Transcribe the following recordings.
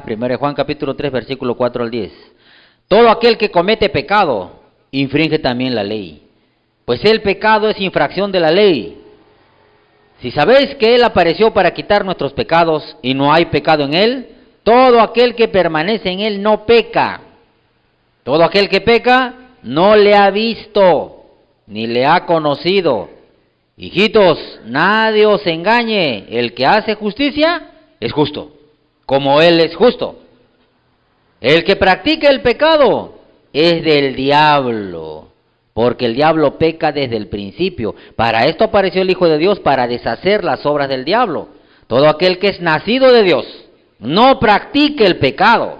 Primera de Juan capítulo 3, versículo 4 al 10. Todo aquel que comete pecado infringe también la ley, pues el pecado es infracción de la ley. Si sabéis que Él apareció para quitar nuestros pecados y no hay pecado en Él, todo aquel que permanece en Él no peca. Todo aquel que peca no le ha visto ni le ha conocido. Hijitos, nadie os engañe, el que hace justicia es justo, como Él es justo. El que practica el pecado es del diablo, porque el diablo peca desde el principio. Para esto apareció el Hijo de Dios, para deshacer las obras del diablo. Todo aquel que es nacido de Dios no practique el pecado,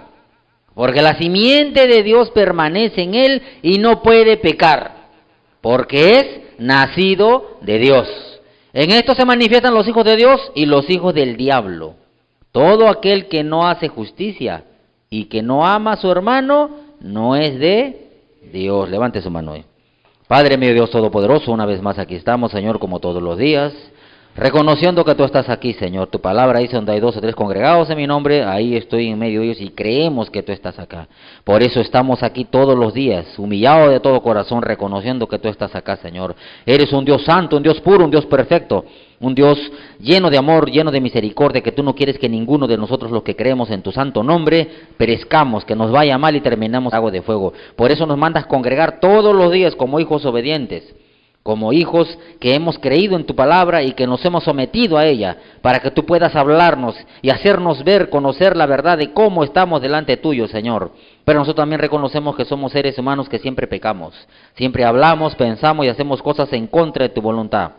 porque la simiente de Dios permanece en él y no puede pecar, porque es nacido de Dios. En esto se manifiestan los hijos de Dios y los hijos del diablo. Todo aquel que no hace justicia y que no ama a su hermano no es de Dios. Levante su mano ahí. Padre mío, Dios Todopoderoso, una vez más aquí estamos, Señor, como todos los días, reconociendo que tú estás aquí, Señor. Tu palabra dice: donde hay 2 o 3 congregados en mi nombre, ahí estoy en medio de ellos, y creemos que tú estás acá. Por eso estamos aquí todos los días, humillados de todo corazón, reconociendo que tú estás acá, Señor. Eres un Dios santo, un Dios puro, un Dios perfecto, un Dios lleno de amor, lleno de misericordia, que tú no quieres que ninguno de nosotros, los que creemos en tu santo nombre, perezcamos, que nos vaya mal y terminamos agua de fuego. Por eso nos mandas congregar todos los días como hijos obedientes, como hijos que hemos creído en tu palabra y que nos hemos sometido a ella, para que tú puedas hablarnos y hacernos ver, conocer la verdad de cómo estamos delante tuyo, Señor. Pero nosotros también reconocemos que somos seres humanos que siempre pecamos, siempre hablamos, pensamos y hacemos cosas en contra de tu voluntad.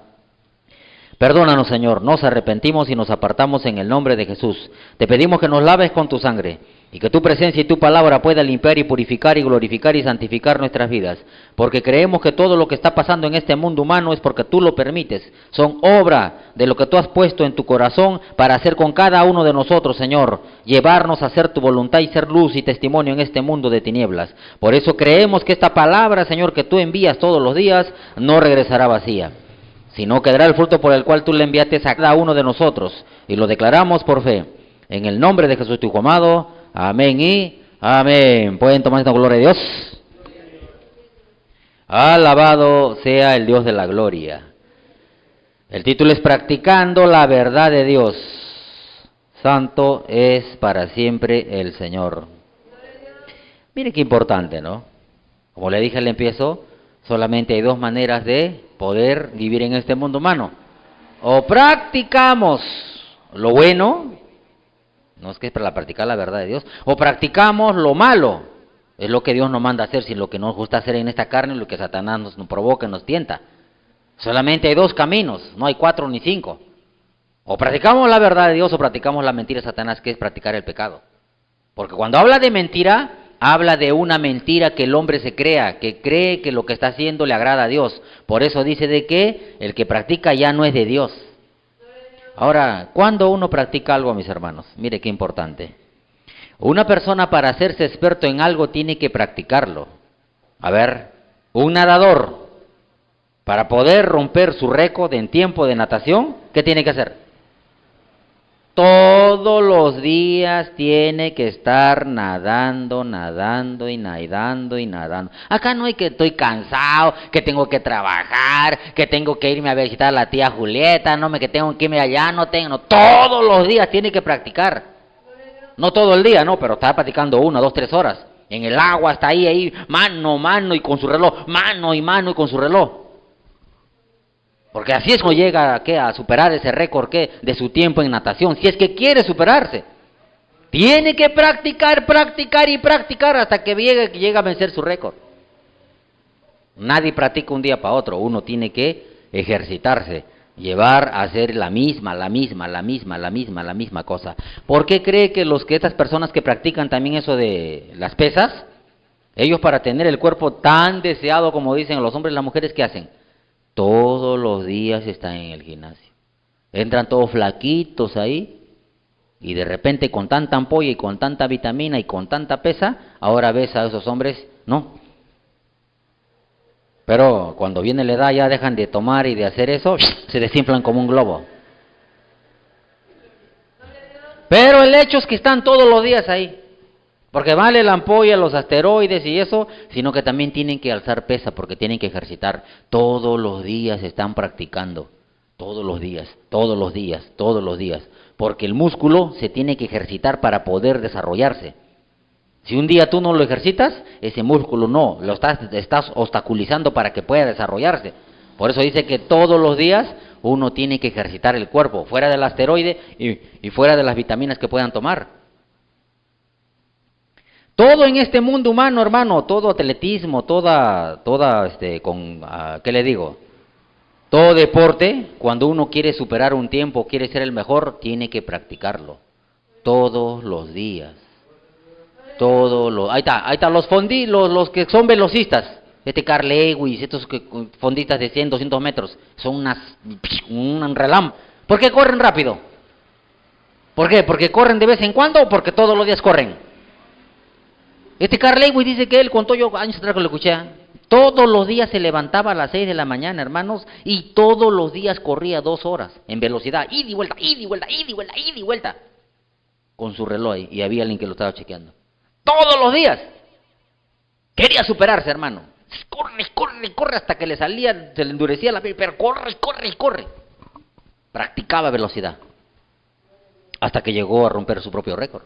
Perdónanos, Señor, nos arrepentimos y nos apartamos en el nombre de Jesús. Te pedimos que nos laves con tu sangre y que tu presencia y tu palabra pueda limpiar y purificar y glorificar y santificar nuestras vidas, porque creemos que todo lo que está pasando en este mundo humano es porque tú lo permites. Son obra de lo que tú has puesto en tu corazón para hacer con cada uno de nosotros, Señor, llevarnos a hacer tu voluntad y ser luz y testimonio en este mundo de tinieblas. Por eso creemos que esta palabra, Señor, que tú envías todos los días, no regresará vacía, sino que dará el fruto por el cual tú le enviaste a cada uno de nosotros, y lo declaramos por fe. En el nombre de Jesús tu Hijo amado, amén y amén. ¿Pueden tomar esta gloria de Dios? Alabado sea el Dios de la gloria. El título es Practicando la verdad de Dios. Santo es para siempre el Señor. Mire qué importante, ¿no? Como le dije al empiezo, solamente hay 2 maneras de poder vivir en este mundo humano. O practicamos lo bueno, no es que es para practicar la verdad de Dios, o practicamos lo malo, es lo que Dios nos manda a hacer, si lo que nos gusta hacer en esta carne, lo que Satanás nos provoca, nos tienta. Solamente hay 2 caminos, no hay 4 ni 5. O practicamos la verdad de Dios o practicamos la mentira de Satanás, que es practicar el pecado. Porque cuando habla de mentira, habla de una mentira que el hombre se crea, que cree que lo que está haciendo le agrada a Dios. Por eso dice de que el que practica ya no es de Dios. Ahora, ¿cuándo uno practica algo, mis hermanos? Mire qué importante. Una persona, para hacerse experto en algo, tiene que practicarlo. A ver, un nadador, para poder romper su récord en tiempo de natación, ¿qué tiene que hacer? Todos los días tiene que estar nadando, nadando y nadando y nadando. Acá no hay que estoy cansado, que tengo que trabajar, que tengo que irme a visitar a la tía Julieta, no me que tengo que irme allá, no tengo, no, todos los días tiene que practicar. No todo el día, no, pero está practicando 1, 2, 3 horas. En el agua está ahí, mano y con su reloj, mano y con su reloj. Porque así es como llega a superar ese récord de su tiempo en natación, si es que quiere superarse. Tiene que practicar hasta que llegue a vencer su récord. Nadie practica un día para otro, uno tiene que ejercitarse, llevar a hacer la misma cosa. ¿Por qué cree que estas personas que practican también eso de las pesas, ellos para tener el cuerpo tan deseado como dicen los hombres y las mujeres, ¿qué hacen? Todos los días están en el gimnasio. Entran todos flaquitos ahí y de repente con tanta ampolla y con tanta vitamina y con tanta pesa, ahora ves a esos hombres, no. Pero cuando viene la edad ya dejan de tomar y de hacer eso, se desinflan como un globo. Pero el hecho es que están todos los días ahí. Porque vale la ampolla, los asteroides y eso, sino que también tienen que alzar pesa porque tienen que ejercitar. Todos los días están practicando. Todos los días, todos los días, todos los días. Porque el músculo se tiene que ejercitar para poder desarrollarse. Si un día tú no lo ejercitas, ese músculo no, lo estás obstaculizando para que pueda desarrollarse. Por eso dice que todos los días uno tiene que ejercitar el cuerpo, fuera del asteroide y fuera de las vitaminas que puedan tomar. Todo en este mundo humano, hermano, todo atletismo, ¿qué le digo? Todo deporte, cuando uno quiere superar un tiempo, quiere ser el mejor, tiene que practicarlo. Todos los días. Ahí está, los que son velocistas. Carl Lewis, estos fondistas de 100, 200 metros, son un relámpago. ¿Por qué corren rápido? ¿Por qué? ¿Porque corren de vez en cuando o porque todos los días corren? Carl Lewis dice que él contó, yo años atrás que lo escuché, todos los días se levantaba a las 6 de la mañana, hermanos, y todos los días corría 2 horas en velocidad, ida y vuelta, ida y vuelta, ida y vuelta, ida y vuelta, con su reloj, y había alguien que lo estaba chequeando. Todos los días. Quería superarse, hermano. Corre hasta que se le endurecía la piel, pero corre. Practicaba velocidad. Hasta que llegó a romper su propio récord.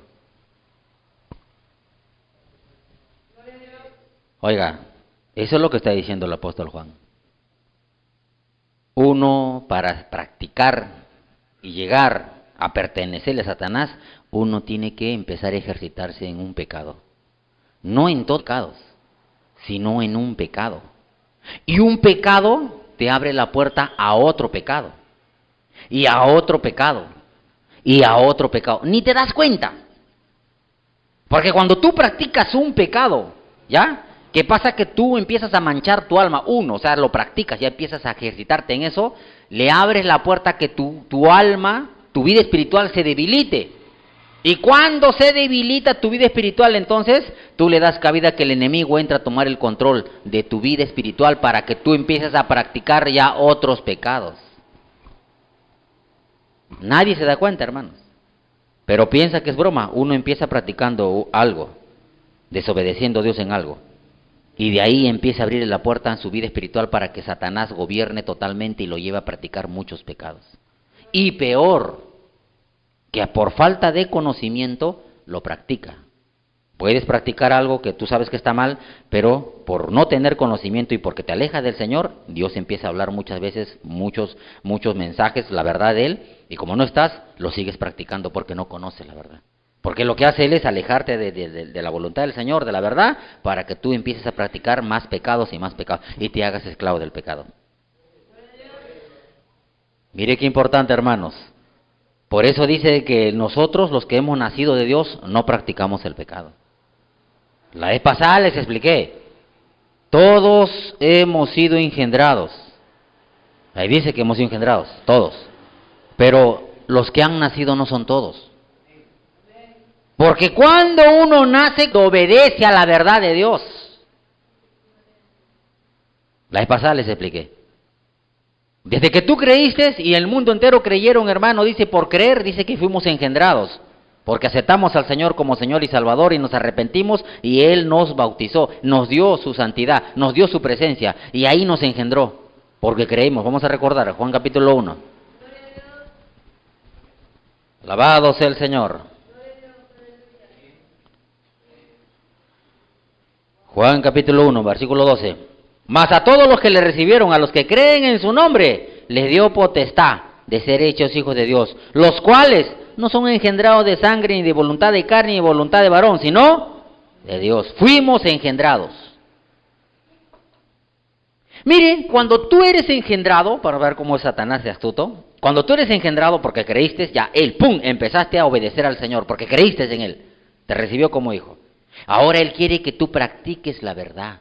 Oiga, eso es lo que está diciendo el apóstol Juan. Uno, para practicar y llegar a pertenecerle a Satanás, uno tiene que empezar a ejercitarse en un pecado. No en todos pecados, sino en un pecado. Y un pecado te abre la puerta a otro pecado. Y a otro pecado. Y a otro pecado. Ni te das cuenta. Porque cuando tú practicas un pecado, ¿ya? ¿Qué pasa? Que tú empiezas a manchar tu alma. O sea, lo practicas, ya empiezas a ejercitarte en eso, le abres la puerta a que tu alma, tu vida espiritual se debilite. Y cuando se debilita tu vida espiritual, entonces tú le das cabida a que el enemigo entre a tomar el control de tu vida espiritual para que tú empieces a practicar ya otros pecados. Nadie se da cuenta, hermanos. Pero piensa que es broma. Uno empieza practicando algo, desobedeciendo a Dios en algo. Y de ahí empieza a abrir la puerta en su vida espiritual para que Satanás gobierne totalmente y lo lleve a practicar muchos pecados. Y peor, que por falta de conocimiento lo practica. Puedes practicar algo que tú sabes que está mal, pero por no tener conocimiento y porque te alejas del Señor, Dios empieza a hablar muchas veces, muchos mensajes, la verdad de Él, y como no estás, lo sigues practicando porque no conoces la verdad. Porque lo que hace Él es alejarte de la voluntad del Señor, de la verdad, para que tú empieces a practicar más pecados y te hagas esclavo del pecado. Mire qué importante, hermanos. Por eso dice que nosotros, los que hemos nacido de Dios, no practicamos el pecado. La vez pasada les expliqué, todos hemos sido engendrados. Ahí dice que hemos sido engendrados, todos. Pero los que han nacido no son todos. Porque cuando uno nace, obedece a la verdad de Dios. La vez pasada les expliqué. Desde que tú creíste y el mundo entero creyeron, hermano, dice, por creer, dice que fuimos engendrados. Porque aceptamos al Señor como Señor y Salvador y nos arrepentimos y Él nos bautizó, nos dio su santidad, nos dio su presencia y ahí nos engendró. Porque creímos, vamos a recordar, Juan capítulo 1. Alabado sea el Señor. Juan capítulo 1, versículo 12. Mas a todos los que le recibieron, a los que creen en su nombre, les dio potestad de ser hechos hijos de Dios, los cuales no son engendrados de sangre, ni de voluntad de carne, ni de voluntad de varón, sino de Dios. Fuimos engendrados. Mire, cuando tú eres engendrado, para ver cómo es Satanás de astuto, cuando tú eres engendrado porque creíste, ya él, ¡pum!, empezaste a obedecer al Señor, porque creíste en Él, te recibió como hijo. Ahora Él quiere que tú practiques la verdad,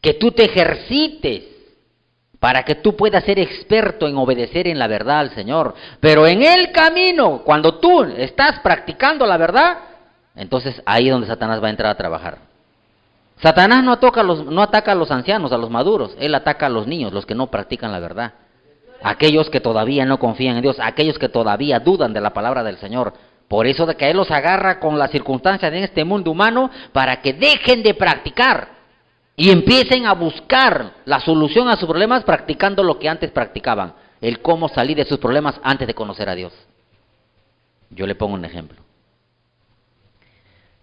que tú te ejercites para que tú puedas ser experto en obedecer en la verdad al Señor. Pero en el camino, cuando tú estás practicando la verdad, entonces ahí es donde Satanás va a entrar a trabajar. Satanás no ataca a los ancianos, a los maduros, él ataca a los niños, los que no practican la verdad. Aquellos que todavía no confían en Dios, aquellos que todavía dudan de la palabra del Señor. Por eso de que Él los agarra con las circunstancias en este mundo humano para que dejen de practicar y empiecen a buscar la solución a sus problemas practicando lo que antes practicaban, el cómo salir de sus problemas antes de conocer a Dios. Yo le pongo un ejemplo.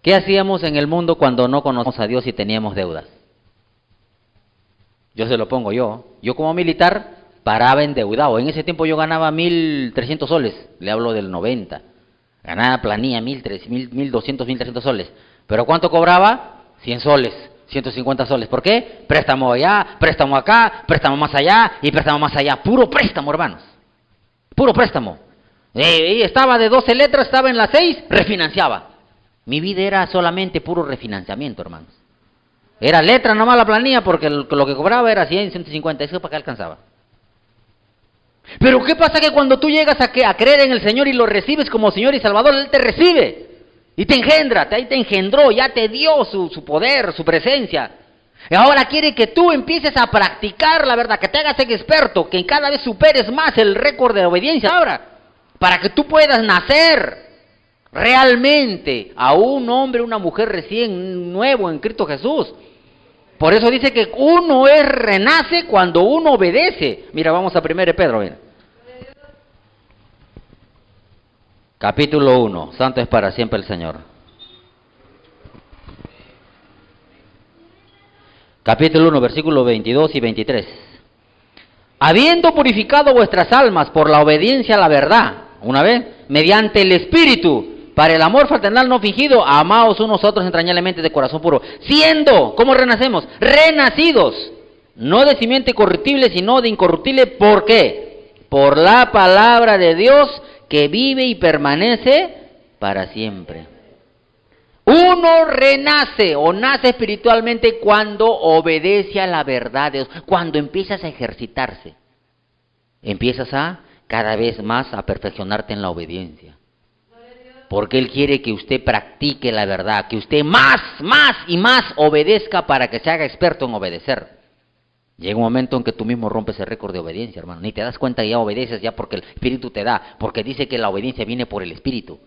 ¿Qué hacíamos en el mundo cuando no conocíamos a Dios y teníamos deudas? Yo se lo pongo yo. Yo como militar paraba endeudado. En ese tiempo yo ganaba 1.300 soles. Le hablo del 90. Ganaba planilla 1.200, 1.300 soles. ¿Pero cuánto cobraba? 100 soles, 150 soles. ¿Por qué? Préstamo allá, préstamo acá, préstamo más allá y préstamo más allá. Puro préstamo, hermanos. Puro préstamo. Estaba de 12 letras, estaba en las 6, refinanciaba. Mi vida era solamente puro refinanciamiento, hermanos. Era letra nomás la planilla porque lo que cobraba era 100, 150, eso para qué alcanzaba. Pero ¿qué pasa que cuando tú llegas a creer en el Señor y lo recibes como Señor y Salvador, Él te recibe y te engendra, ahí te engendró, ya te dio su poder, su presencia. Y ahora quiere que tú empieces a practicar la verdad, que te hagas experto, que cada vez superes más el récord de obediencia ahora, para que tú puedas nacer realmente a un hombre, una mujer recién nuevo en Cristo Jesús. Por eso dice que uno renace cuando uno obedece. Mira, vamos a 1 Pedro, mira. Capítulo 1, santo es para siempre el Señor. Capítulo 1, versículos 22 y 23. Habiendo purificado vuestras almas por la obediencia a la verdad, una vez, mediante el Espíritu, para el amor fraternal no fingido, amaos unos a otros entrañablemente de corazón puro, siendo, ¿cómo renacemos? Renacidos, no de simiente corruptible, sino de incorruptible. ¿Por qué? Por la palabra de Dios que vive y permanece para siempre. Uno renace o nace espiritualmente cuando obedece a la verdad de Dios, cuando empiezas a ejercitarse, empiezas a cada vez más a perfeccionarte en la obediencia. Porque Él quiere que usted practique la verdad, que usted más y más obedezca para que se haga experto en obedecer. Llega un momento en que tú mismo rompes el récord de obediencia, hermano. Ni te das cuenta que ya obedeces ya porque el Espíritu te da, porque dice que la obediencia viene por el Espíritu.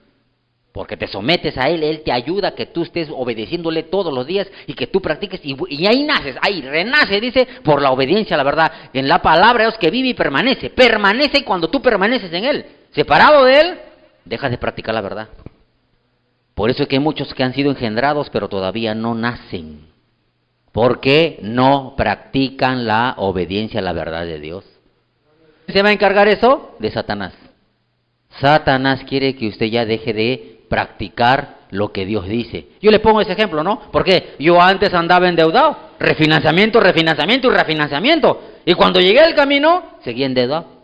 Porque te sometes a Él, Él te ayuda a que tú estés obedeciéndole todos los días y que tú practiques y ahí naces, ahí renace, dice, por la obediencia a la verdad. En la palabra de Dios que vive y permanece. Permanece cuando tú permaneces en Él. Separado de Él, dejas de practicar la verdad. Por eso es que hay muchos que han sido engendrados, pero todavía no nacen. Porque no practican la obediencia a la verdad de Dios. ¿Se va a encargar eso? De Satanás. Satanás quiere que usted ya deje de practicar lo que Dios dice. Yo le pongo ese ejemplo, ¿no? Porque yo antes andaba endeudado. Refinanciamiento, refinanciamiento y refinanciamiento. Y cuando llegué al camino, seguía endeudado.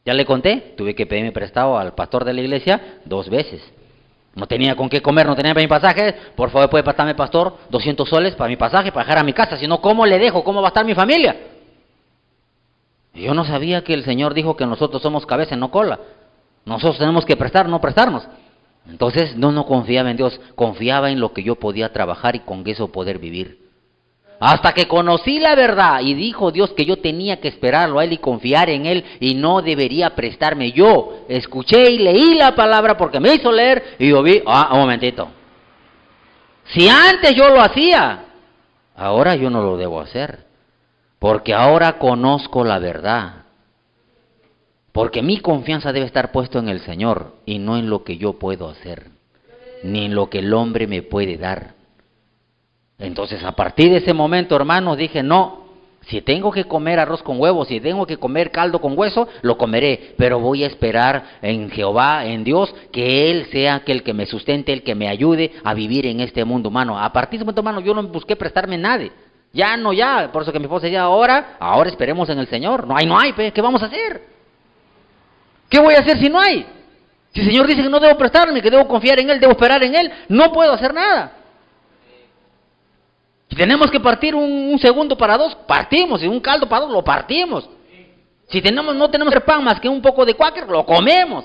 Ya le conté, tuve que pedirme prestado al pastor de la iglesia 2 veces. No tenía con qué comer, no tenía para mi pasaje. Por favor, puede prestarme, pastor, 200 soles para mi pasaje, para dejar a mi casa. Si no, ¿cómo le dejo? ¿Cómo va a estar mi familia? Y yo no sabía que el Señor dijo que nosotros somos cabeza, no cola. Nosotros tenemos que prestar, no prestarnos. Entonces, no confiaba en Dios. Confiaba en lo que yo podía trabajar y con eso poder vivir. Hasta que conocí la verdad y dijo Dios que yo tenía que esperarlo a Él y confiar en Él y no debería prestarme. Yo escuché y leí la palabra porque me hizo leer y yo vi, un momentito. Si antes yo lo hacía, ahora yo no lo debo hacer. Porque ahora conozco la verdad. Porque mi confianza debe estar puesto en el Señor y no en lo que yo puedo hacer, ni en lo que el hombre me puede dar. Entonces, a partir de ese momento, hermanos, dije, no, si tengo que comer arroz con huevo, si tengo que comer caldo con hueso, lo comeré, pero voy a esperar en Jehová, en Dios, que Él sea el que me sustente, el que me ayude a vivir en este mundo humano. A partir de ese momento, hermano, yo no busqué prestarme a nadie. Ya, por eso que mi esposa decía, ahora esperemos en el Señor. No hay, ¿qué vamos a hacer? ¿Qué voy a hacer si no hay? Si el Señor dice que no debo prestarme, que debo confiar en Él, debo esperar en Él, no puedo hacer nada. Si tenemos que partir un segundo para 2, partimos. Si un caldo para 2, lo partimos. Si no tenemos pan más que un poco de cuáquer, lo comemos.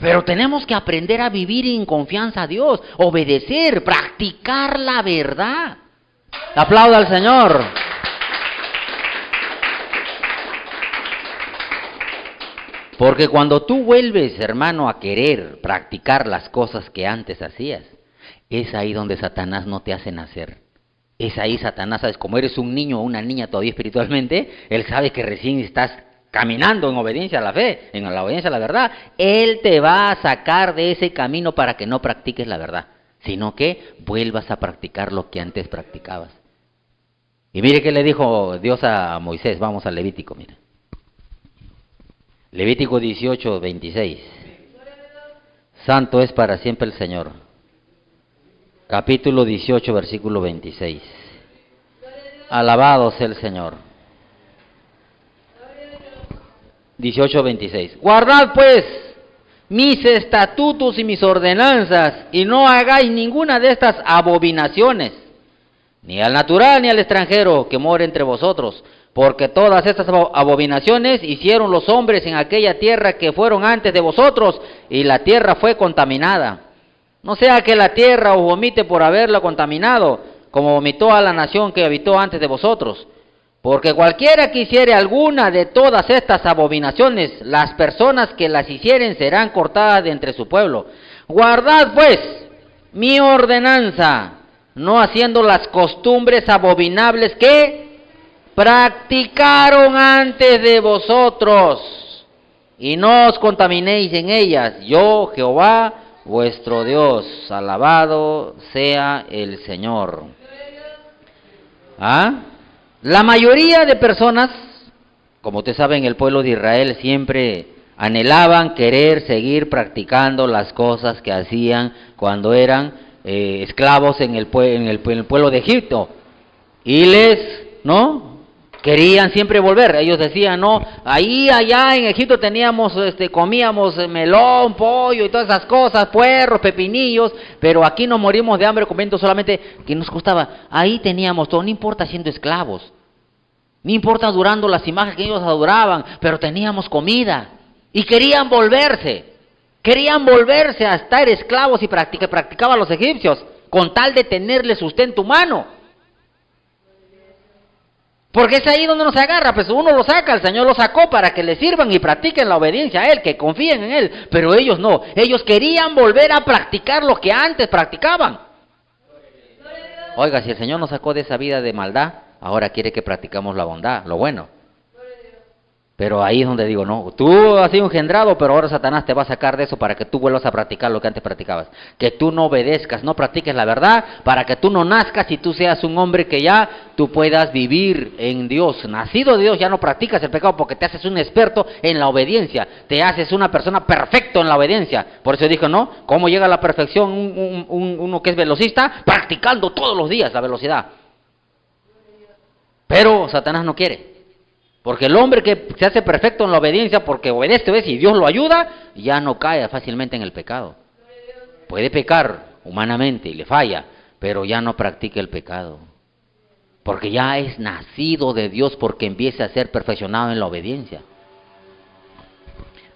Pero tenemos que aprender a vivir en confianza a Dios, obedecer, practicar la verdad. Aplauda al Señor. Porque cuando tú vuelves, hermano, a querer practicar las cosas que antes hacías, es ahí donde Satanás no te hace nacer. Es ahí Satanás, ¿sabes? Como eres un niño o una niña todavía espiritualmente, él sabe que recién estás caminando en obediencia a la fe, en la obediencia a la verdad. Él te va a sacar de ese camino para que no practiques la verdad, sino que vuelvas a practicar lo que antes practicabas. Y mire qué le dijo Dios a Moisés. Vamos al Levítico, mire. Levítico 18, 26. Santo es para siempre el Señor. Capítulo 18, versículo 26. Alabado sea el Señor. 18, 26. Guardad pues mis estatutos y mis ordenanzas, y no hagáis ninguna de estas abominaciones, ni al natural ni al extranjero que more entre vosotros, porque todas estas abominaciones hicieron los hombres en aquella tierra que fueron antes de vosotros, y la tierra fue contaminada. No sea que la tierra os vomite por haberla contaminado, como vomitó a la nación que habitó antes de vosotros. Porque cualquiera que hiciere alguna de todas estas abominaciones, las personas que las hicieren serán cortadas de entre su pueblo. Guardad pues mi ordenanza, no haciendo las costumbres abominables que practicaron antes de vosotros, y no os contaminéis en ellas. Yo, Jehová, vuestro Dios, alabado sea el Señor. La mayoría de personas, como ustedes saben, el pueblo de Israel siempre anhelaban querer seguir practicando las cosas que hacían cuando eran esclavos en el pueblo de Egipto. Y querían siempre volver. Ellos decían, allá en Egipto comíamos melón, pollo y todas esas cosas, puerros, pepinillos, pero aquí nos morimos de hambre comiendo solamente que nos costaba. Ahí teníamos todo, no importa siendo esclavos, no importa adorando las imágenes que ellos adoraban, pero teníamos comida. Y querían volverse a estar esclavos y practicaban los egipcios, con tal de tenerle sustento humano. Porque es ahí donde nos agarra, pues uno lo saca, el Señor lo sacó para que le sirvan y practiquen la obediencia a Él, que confíen en Él, pero ellos no, ellos querían volver a practicar lo que antes practicaban. Oiga, si el Señor nos sacó de esa vida de maldad, ahora quiere que practicamos la bondad, lo bueno. Pero ahí es donde digo, no, tú has sido engendrado, pero ahora Satanás te va a sacar de eso para que tú vuelvas a practicar lo que antes practicabas. Que tú no obedezcas, no practiques la verdad, para que tú no nazcas y tú seas un hombre que ya tú puedas vivir en Dios. Nacido de Dios, ya no practicas el pecado porque te haces un experto en la obediencia. Te haces una persona perfecta en la obediencia. Por eso dijo, ¿no? ¿Cómo llega a la perfección uno que es velocista? Practicando todos los días la velocidad. Pero Satanás no quiere. Porque el hombre que se hace perfecto en la obediencia, porque obedece y Dios lo ayuda, ya no cae fácilmente en el pecado. Puede pecar humanamente y le falla, pero ya no practica el pecado. Porque ya es nacido de Dios, porque empieza a ser perfeccionado en la obediencia.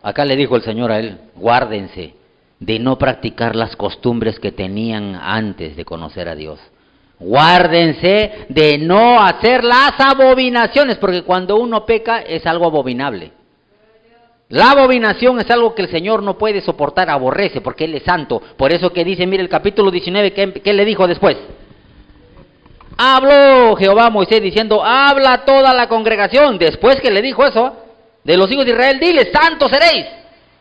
Acá le dijo el Señor a él, guárdense de no practicar las costumbres que tenían antes de conocer a Dios. Guárdense de no hacer las abominaciones, porque cuando uno peca es algo abominable. La abominación es algo que el Señor no puede soportar, aborrece, porque Él es santo. Por eso que dice, mire el capítulo 19, ¿qué le dijo después? Habló Jehová a Moisés diciendo, habla a toda la congregación. Después que le dijo eso, de los hijos de Israel, dile, santos seréis,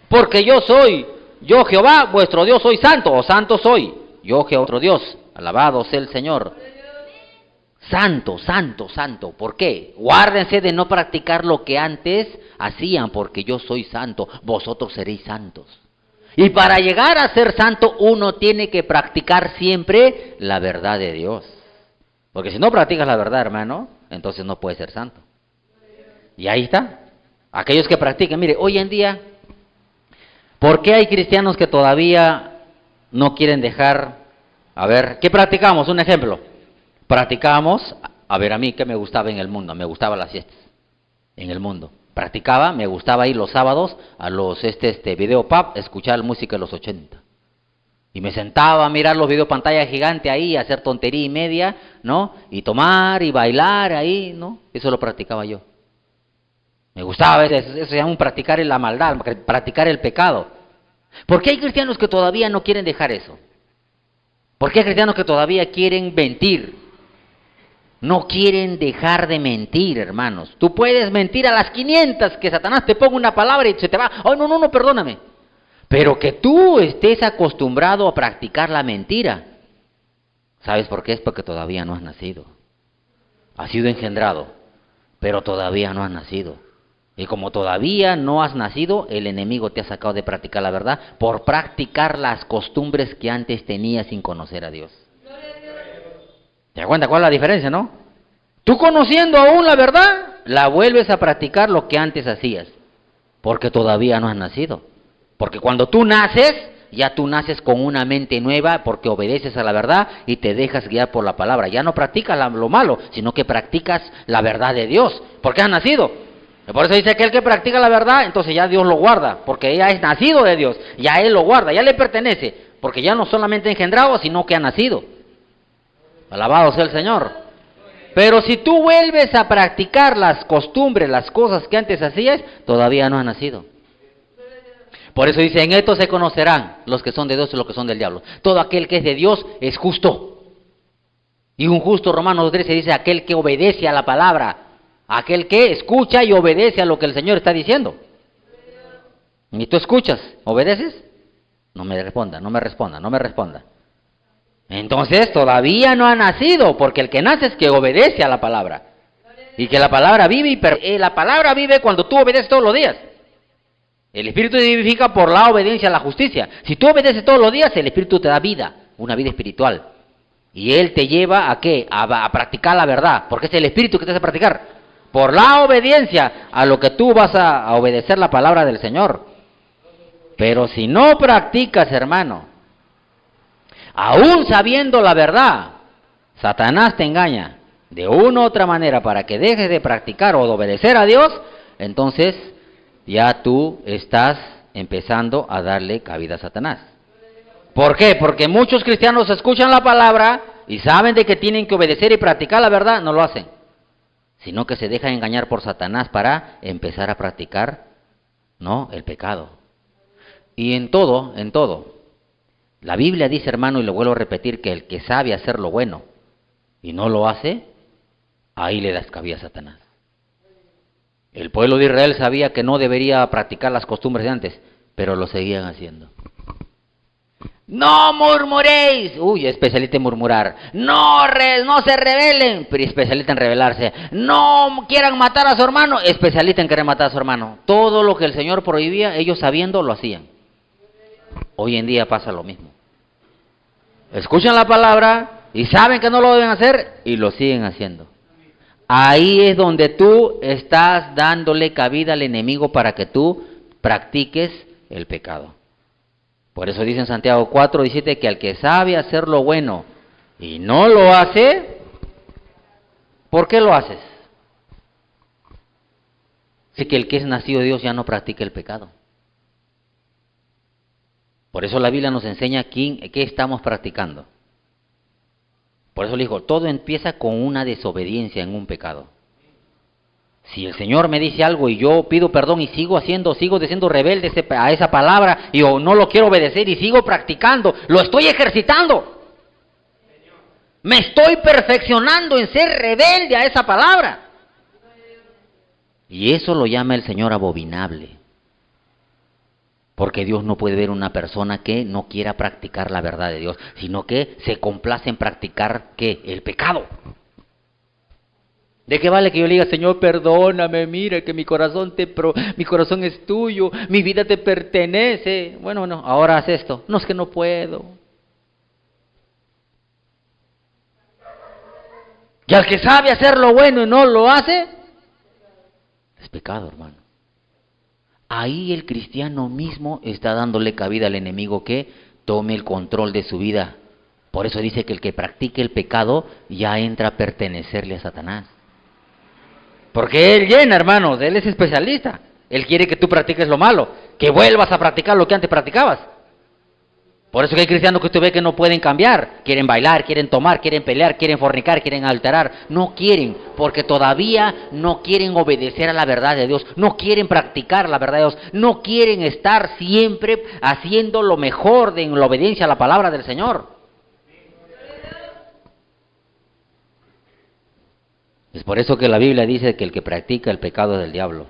porque yo Jehová, vuestro Dios, soy santo, o santo soy, yo Jehová, vuestro Dios. Alabado sea el Señor. Santo, santo, santo. ¿Por qué? Guárdense de no practicar lo que antes hacían, porque yo soy santo, vosotros seréis santos. Y para llegar a ser santo, uno tiene que practicar siempre la verdad de Dios. Porque si no practicas la verdad, hermano, entonces no puedes ser santo. Y ahí está. Aquellos que practican, mire, hoy en día, ¿por qué hay cristianos que todavía no quieren dejar? A ver, ¿qué practicamos? Un ejemplo. Practicamos, a ver, a mí que me gustaba en el mundo, me gustaban las fiestas en el mundo. Practicaba, me gustaba ir los sábados a los video pub, escuchar música de los 80. Y me sentaba a mirar los video pantalla gigante ahí, a hacer tontería y media, ¿no? Y tomar y bailar ahí, ¿no? Eso lo practicaba yo. Me gustaba eso se llama practicar la maldad, practicar el pecado. ¿Por qué hay cristianos que todavía no quieren dejar eso? ¿Por qué hay cristianos que todavía quieren mentir? No quieren dejar de mentir, hermanos. Tú puedes mentir a las 500, que Satanás te ponga una palabra y se te va. ¡Ay, no, perdóname! Pero que tú estés acostumbrado a practicar la mentira. ¿Sabes por qué? Es porque todavía no has nacido. Has sido engendrado, pero todavía no has nacido. Y como todavía no has nacido, el enemigo te ha sacado de practicar la verdad por practicar las costumbres que antes tenías sin conocer a Dios. ¿Te das cuenta cuál es la diferencia, no? Tú conociendo aún la verdad, la vuelves a practicar lo que antes hacías, porque todavía no has nacido. Porque cuando tú naces, ya tú naces con una mente nueva porque obedeces a la verdad y te dejas guiar por la palabra. Ya no practicas lo malo, sino que practicas la verdad de Dios, porque has nacido. Por eso dice que el que practica la verdad, entonces ya Dios lo guarda, porque ya es nacido de Dios, ya Él lo guarda, ya le pertenece, porque ya no solamente engendrado, sino que ha nacido. Alabado sea el Señor. Pero si tú vuelves a practicar las costumbres, las cosas que antes hacías, todavía no has nacido. Por eso dice, en esto se conocerán los que son de Dios y los que son del diablo. Todo aquel que es de Dios es justo. Y un justo, Romanos 13 dice, aquel que obedece a la palabra, aquel que escucha y obedece a lo que el Señor está diciendo. ¿Y tú escuchas? ¿Obedeces? No me responda. Entonces todavía no ha nacido, porque el que nace es que obedece a la palabra. Y que la palabra vive, la palabra vive cuando tú obedeces todos los días. El Espíritu te vivifica por la obediencia a la justicia. Si tú obedeces todos los días, el Espíritu te da vida, una vida espiritual. Y Él te lleva ¿a qué? A practicar la verdad, porque es el Espíritu que te hace practicar. Por la obediencia a lo que tú vas a obedecer la palabra del Señor. Pero si no practicas, hermano, aún sabiendo la verdad, Satanás te engaña de una u otra manera para que dejes de practicar o de obedecer a Dios, entonces ya tú estás empezando a darle cabida a Satanás. ¿Por qué? Porque muchos cristianos escuchan la palabra y saben de que tienen que obedecer y practicar la verdad, no lo hacen, sino que se dejan engañar por Satanás para empezar a practicar, ¿no?, el pecado. Y en todo, la Biblia dice, hermano, y lo vuelvo a repetir, que el que sabe hacer lo bueno y no lo hace, ahí le das cabida a Satanás. El pueblo de Israel sabía que no debería practicar las costumbres de antes, pero lo seguían haciendo. No murmuréis, especialista en murmurar. No se rebelen, pero especialista en rebelarse. No quieran matar a su hermano, especialista en querer matar a su hermano. Todo lo que el Señor prohibía, ellos sabiendo lo hacían. Hoy en día pasa lo mismo. Escuchan la palabra y saben que no lo deben hacer y lo siguen haciendo. Ahí es donde tú estás dándole cabida al enemigo para que tú practiques el pecado. Por eso dice en Santiago 4:17 que al que sabe hacer lo bueno y no lo hace, ¿por qué lo haces? Así que el que es nacido de Dios ya no practica el pecado. Por eso la Biblia nos enseña qué estamos practicando. Por eso le digo, todo empieza con una desobediencia en un pecado. Si el Señor me dice algo y yo pido perdón y sigo siendo rebelde a esa palabra y yo no lo quiero obedecer y sigo practicando, lo estoy ejercitando. Me estoy perfeccionando en ser rebelde a esa palabra. Y eso lo llama el Señor abominable. Porque Dios no puede ver una persona que no quiera practicar la verdad de Dios, sino que se complace en practicar, ¿qué? El pecado. ¿De qué vale que yo le diga, Señor, perdóname, mira que mi corazón es tuyo, mi vida te pertenece? Bueno, ahora haz esto. No, es que no puedo. Y al que sabe hacer lo bueno y no lo hace, es pecado, hermano. Ahí el cristiano mismo está dándole cabida al enemigo que tome el control de su vida. Por eso dice que el que practique el pecado ya entra a pertenecerle a Satanás. Porque él llena, hermanos, él es especialista. Él quiere que tú practiques lo malo, que vuelvas a practicar lo que antes practicabas. Por eso que hay cristianos que usted ve que no pueden cambiar. Quieren bailar, quieren tomar, quieren pelear, quieren fornicar, quieren alterar. No quieren, porque todavía no quieren obedecer a la verdad de Dios. No quieren practicar la verdad de Dios. No quieren estar siempre haciendo lo mejor en la obediencia a la palabra del Señor. Es por eso que la Biblia dice que el que practica el pecado es del diablo.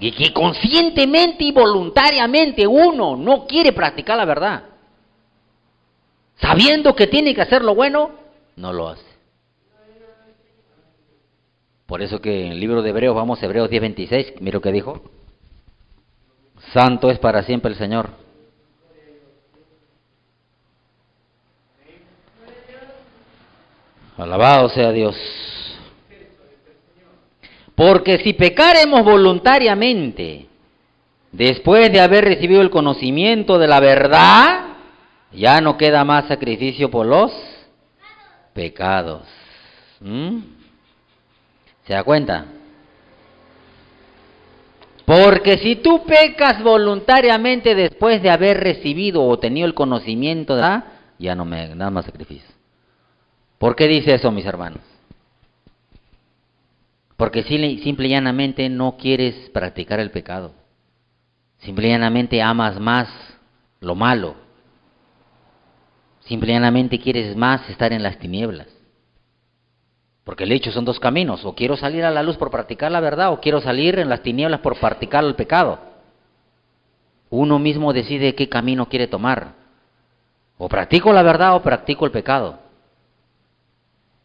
Y que conscientemente y voluntariamente uno no quiere practicar la verdad, sabiendo que tiene que hacer lo bueno, no lo hace. Por eso que en el libro de Hebreos, vamos a Hebreos 10:26, mira lo que dijo. Santo es para siempre el Señor. Alabado sea Dios. Porque si pecaremos voluntariamente, después de haber recibido el conocimiento de la verdad, ya no queda más sacrificio por los pecados. ¿Se da cuenta? Porque si tú pecas voluntariamente después de haber recibido o tenido el conocimiento de la verdad, ya no me da más sacrificio. ¿Por qué dice eso, mis hermanos? Porque simple y llanamente no quieres practicar el pecado. Simple y llanamente amas más lo malo. Simple y llanamente quieres más estar en las tinieblas. Porque el hecho son dos caminos. O quiero salir a la luz por practicar la verdad, o quiero salir en las tinieblas por practicar el pecado. Uno mismo decide qué camino quiere tomar. O practico la verdad o practico el pecado.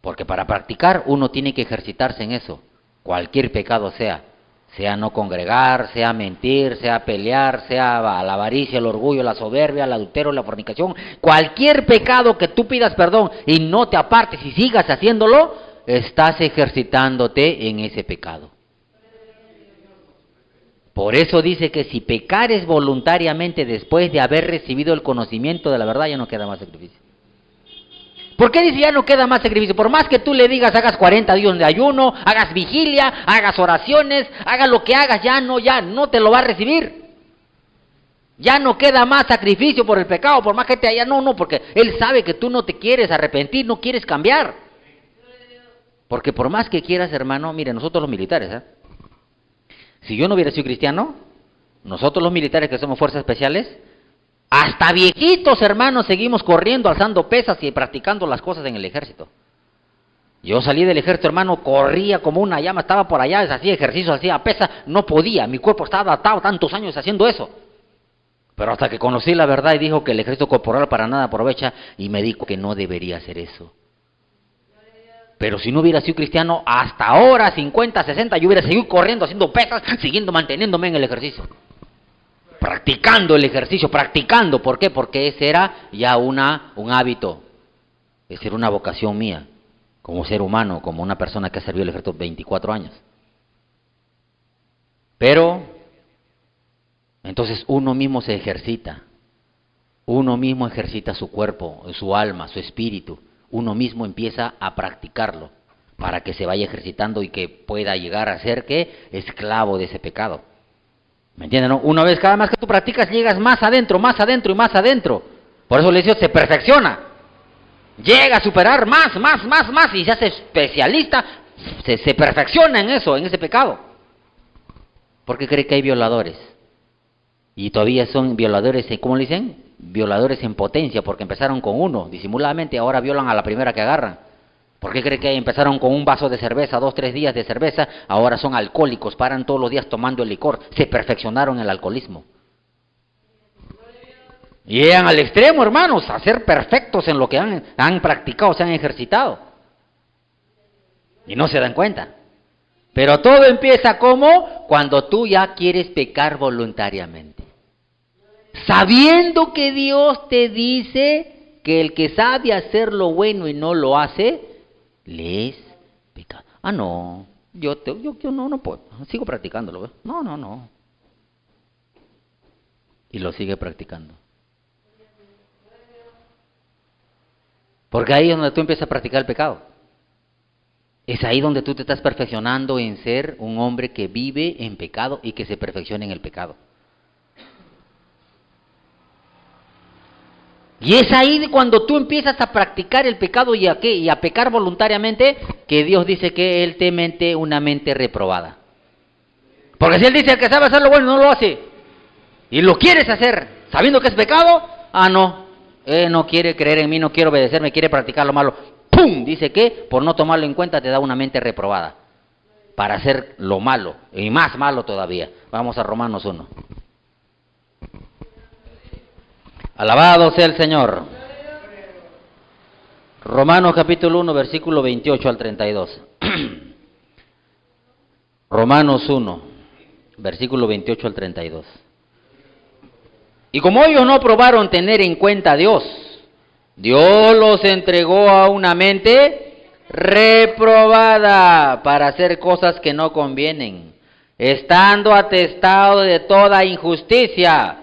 Porque para practicar uno tiene que ejercitarse en eso. Cualquier pecado sea no congregar, sea mentir, sea pelear, sea la avaricia, el orgullo, la soberbia, el adulterio, la fornicación, cualquier pecado que tú pidas perdón y no te apartes y sigas haciéndolo, estás ejercitándote en ese pecado. Por eso dice que si pecares voluntariamente después de haber recibido el conocimiento de la verdad, ya no queda más sacrificio. ¿Por qué dice ya no queda más sacrificio? Por más que tú le digas, hagas 40 días de ayuno, hagas vigilia, hagas oraciones, hagas lo que hagas, ya no te lo va a recibir. Ya no queda más sacrificio por el pecado, por más que te haya, porque Él sabe que tú no te quieres arrepentir, no quieres cambiar. Porque por más que quieras, hermano, mire, nosotros los militares, si yo no hubiera sido cristiano, nosotros los militares que somos fuerzas especiales, hasta viejitos, hermanos, seguimos corriendo, alzando pesas y practicando las cosas en el ejército. Yo salí del ejército, hermano, corría como una llama, estaba por allá, hacía ejercicio, hacía pesas, no podía, mi cuerpo estaba adaptado tantos años haciendo eso. Pero hasta que conocí la verdad y dijo que el ejército corporal para nada aprovecha, y me dijo que no debería hacer eso. Pero si no hubiera sido cristiano, hasta ahora, 50, 60, yo hubiera seguido corriendo, haciendo pesas, siguiendo manteniéndome en el ejercicio. Practicando el ejercicio, practicando. ¿Por qué? Porque ese era ya un hábito. Esa era una vocación mía, como ser humano, como una persona que ha servido el ejército 24 años. Pero, entonces uno mismo se ejercita. Uno mismo ejercita su cuerpo, su alma, su espíritu. Uno mismo empieza a practicarlo para que se vaya ejercitando y que pueda llegar a ser ¿qué? Esclavo de ese pecado. ¿Me entienden? ¿No? Una vez, cada vez que tú practicas, llegas más adentro y más adentro. Por eso le dice, se perfecciona. Llega a superar más, y se hace especialista, se perfecciona en eso, en ese pecado. ¿Por qué cree que hay violadores? Y todavía son violadores, ¿cómo le dicen? Violadores en potencia, porque empezaron con uno, disimuladamente, ahora violan a la primera que agarran. ¿Por qué cree que empezaron con un vaso de cerveza, 2, 3 días de cerveza, ahora son alcohólicos, paran todos los días tomando el licor, se perfeccionaron en el alcoholismo? Y llegan al extremo, hermanos, a ser perfectos en lo que han practicado, se han ejercitado. Y no se dan cuenta. Pero todo empieza como cuando tú ya quieres pecar voluntariamente. Sabiendo que Dios te dice que el que sabe hacer lo bueno y no lo hace, le es pecado. No, yo no puedo, sigo practicándolo, ¿ves? No. Y lo sigue practicando. Porque ahí es donde tú empiezas a practicar el pecado. Es ahí donde tú te estás perfeccionando en ser un hombre que vive en pecado y que se perfecciona en el pecado. Y es ahí cuando tú empiezas a practicar el pecado y a pecar voluntariamente, que Dios dice que Él te mente una mente reprobada. Porque si Él dice que sabe hacer lo bueno no lo hace, y lo quieres hacer sabiendo que es pecado, no, Él no quiere creer en mí, no quiere obedecerme, quiere practicar lo malo. ¡Pum! Dice que por no tomarlo en cuenta te da una mente reprobada para hacer lo malo, y más malo todavía. Vamos a Romanos 1. Alabado sea el Señor. Romanos capítulo 1, versículo 28 al 32. Romanos 1, versículo 28 al 32. Y como ellos no probaron tener en cuenta a Dios, Dios los entregó a una mente reprobada para hacer cosas que no convienen, estando atestado de toda injusticia,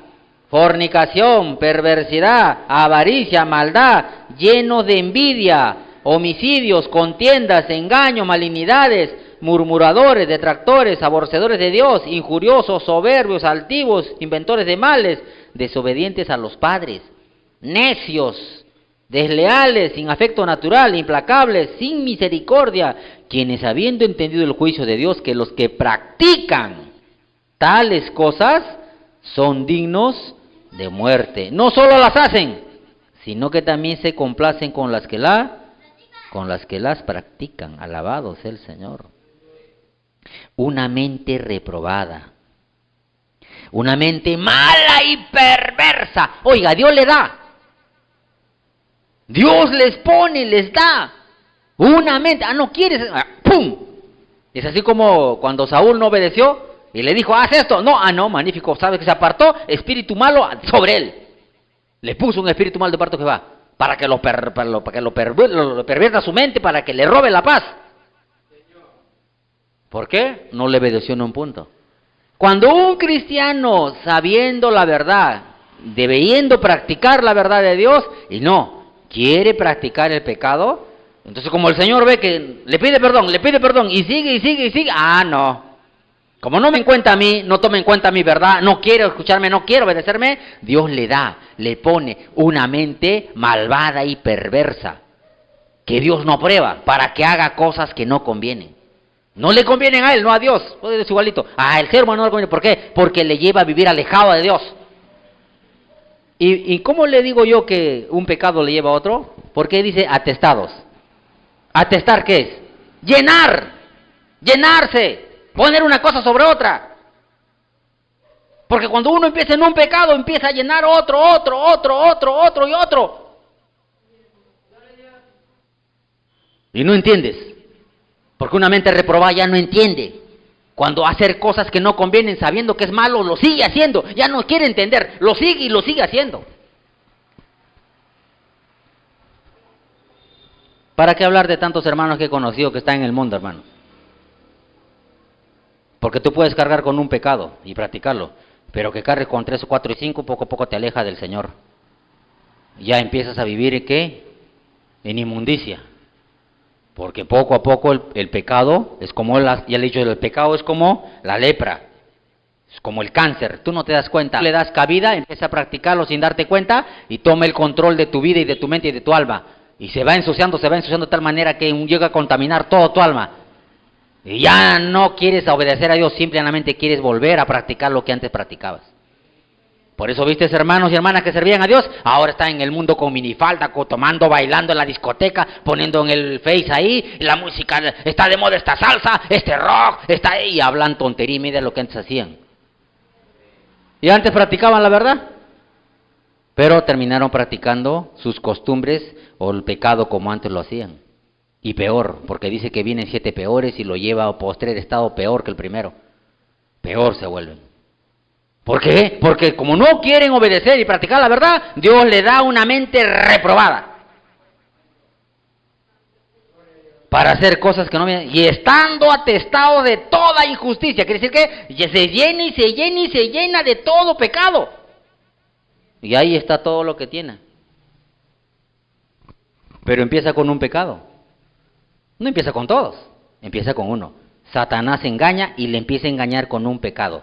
fornicación, perversidad, avaricia, maldad, llenos de envidia, homicidios, contiendas, engaños, malignidades, murmuradores, detractores, aborrecedores de Dios, injuriosos, soberbios, altivos, inventores de males, desobedientes a los padres, necios, desleales, sin afecto natural, implacables, sin misericordia, quienes habiendo entendido el juicio de Dios, que los que practican tales cosas son dignos de muerte. No solo las hacen, sino que también se complacen con las que las practican. Alabado sea el Señor. Una mente reprobada, una mente mala y perversa. Oiga, Dios le da. Dios les pone, les da una mente. No quieres, ¡pum! Es así como cuando Saúl no obedeció y le dijo, haz esto. No, magnífico. ¿Sabes que se apartó? Espíritu malo sobre él. Le puso un espíritu malo de parte de Jehová para que lo pervierta su mente, para que le robe la paz. ¿Por qué? No le obedeció en un punto. Cuando un cristiano, sabiendo la verdad, debiendo practicar la verdad de Dios, y no quiere practicar el pecado, entonces como el Señor ve que le pide perdón, y sigue, no. Como no me cuenta a mí, no toma en cuenta mi verdad, no quiere escucharme, no quiere obedecerme, Dios le pone una mente malvada y perversa, que Dios no aprueba, para que haga cosas que no convienen. No le convienen a él, no a Dios. Puede ser igualito. El ser humano no le conviene. ¿Por qué? Porque le lleva a vivir alejado de Dios. ¿Y cómo le digo yo que un pecado le lleva a otro? Porque dice atestados. ¿Atestar qué es? Llenar. Llenarse. Poner una cosa sobre otra. Porque cuando uno empieza en un pecado, empieza a llenar otro y otro. Y no entiendes. Porque una mente reprobada ya no entiende. Cuando hacer cosas que no convienen sabiendo que es malo, lo sigue haciendo. Ya no quiere entender, lo sigue haciendo. ¿Para qué hablar de tantos hermanos que he conocido que están en el mundo, hermano? Porque tú puedes cargar con un pecado y practicarlo, pero que cargues con 3, 4 y 5, poco a poco te aleja del Señor. Ya empiezas a vivir ¿en qué? En inmundicia. Porque poco a poco el pecado es como, ya le he dicho, el pecado es como la lepra, es como el cáncer. Tú no te das cuenta, le das cabida, empieza a practicarlo sin darte cuenta y toma el control de tu vida y de tu mente y de tu alma. Y se va ensuciando de tal manera que llega a contaminar todo tu alma. Y ya no quieres obedecer a Dios, simplemente quieres volver a practicar lo que antes practicabas. Por eso viste hermanos y hermanas que servían a Dios, ahora están en el mundo con minifalda, tomando, bailando en la discoteca, poniendo en el Face ahí, la música, está de moda esta salsa, este rock, está ahí, y hablan tontería y media de lo que antes hacían. Y antes practicaban la verdad, pero terminaron practicando sus costumbres o el pecado como antes lo hacían. Y peor, porque dice que vienen 7 peores y lo lleva a postrer estado peor que el primero. Peor se vuelven. ¿Por qué? Porque como no quieren obedecer y practicar la verdad, Dios le da una mente reprobada para hacer cosas que no vienen. Y estando atestado de toda injusticia, quiere decir que se llena de todo pecado. Y ahí está todo lo que tiene. Pero empieza con un pecado. No empieza con todos, empieza con uno. Satanás engaña y le empieza a engañar con un pecado.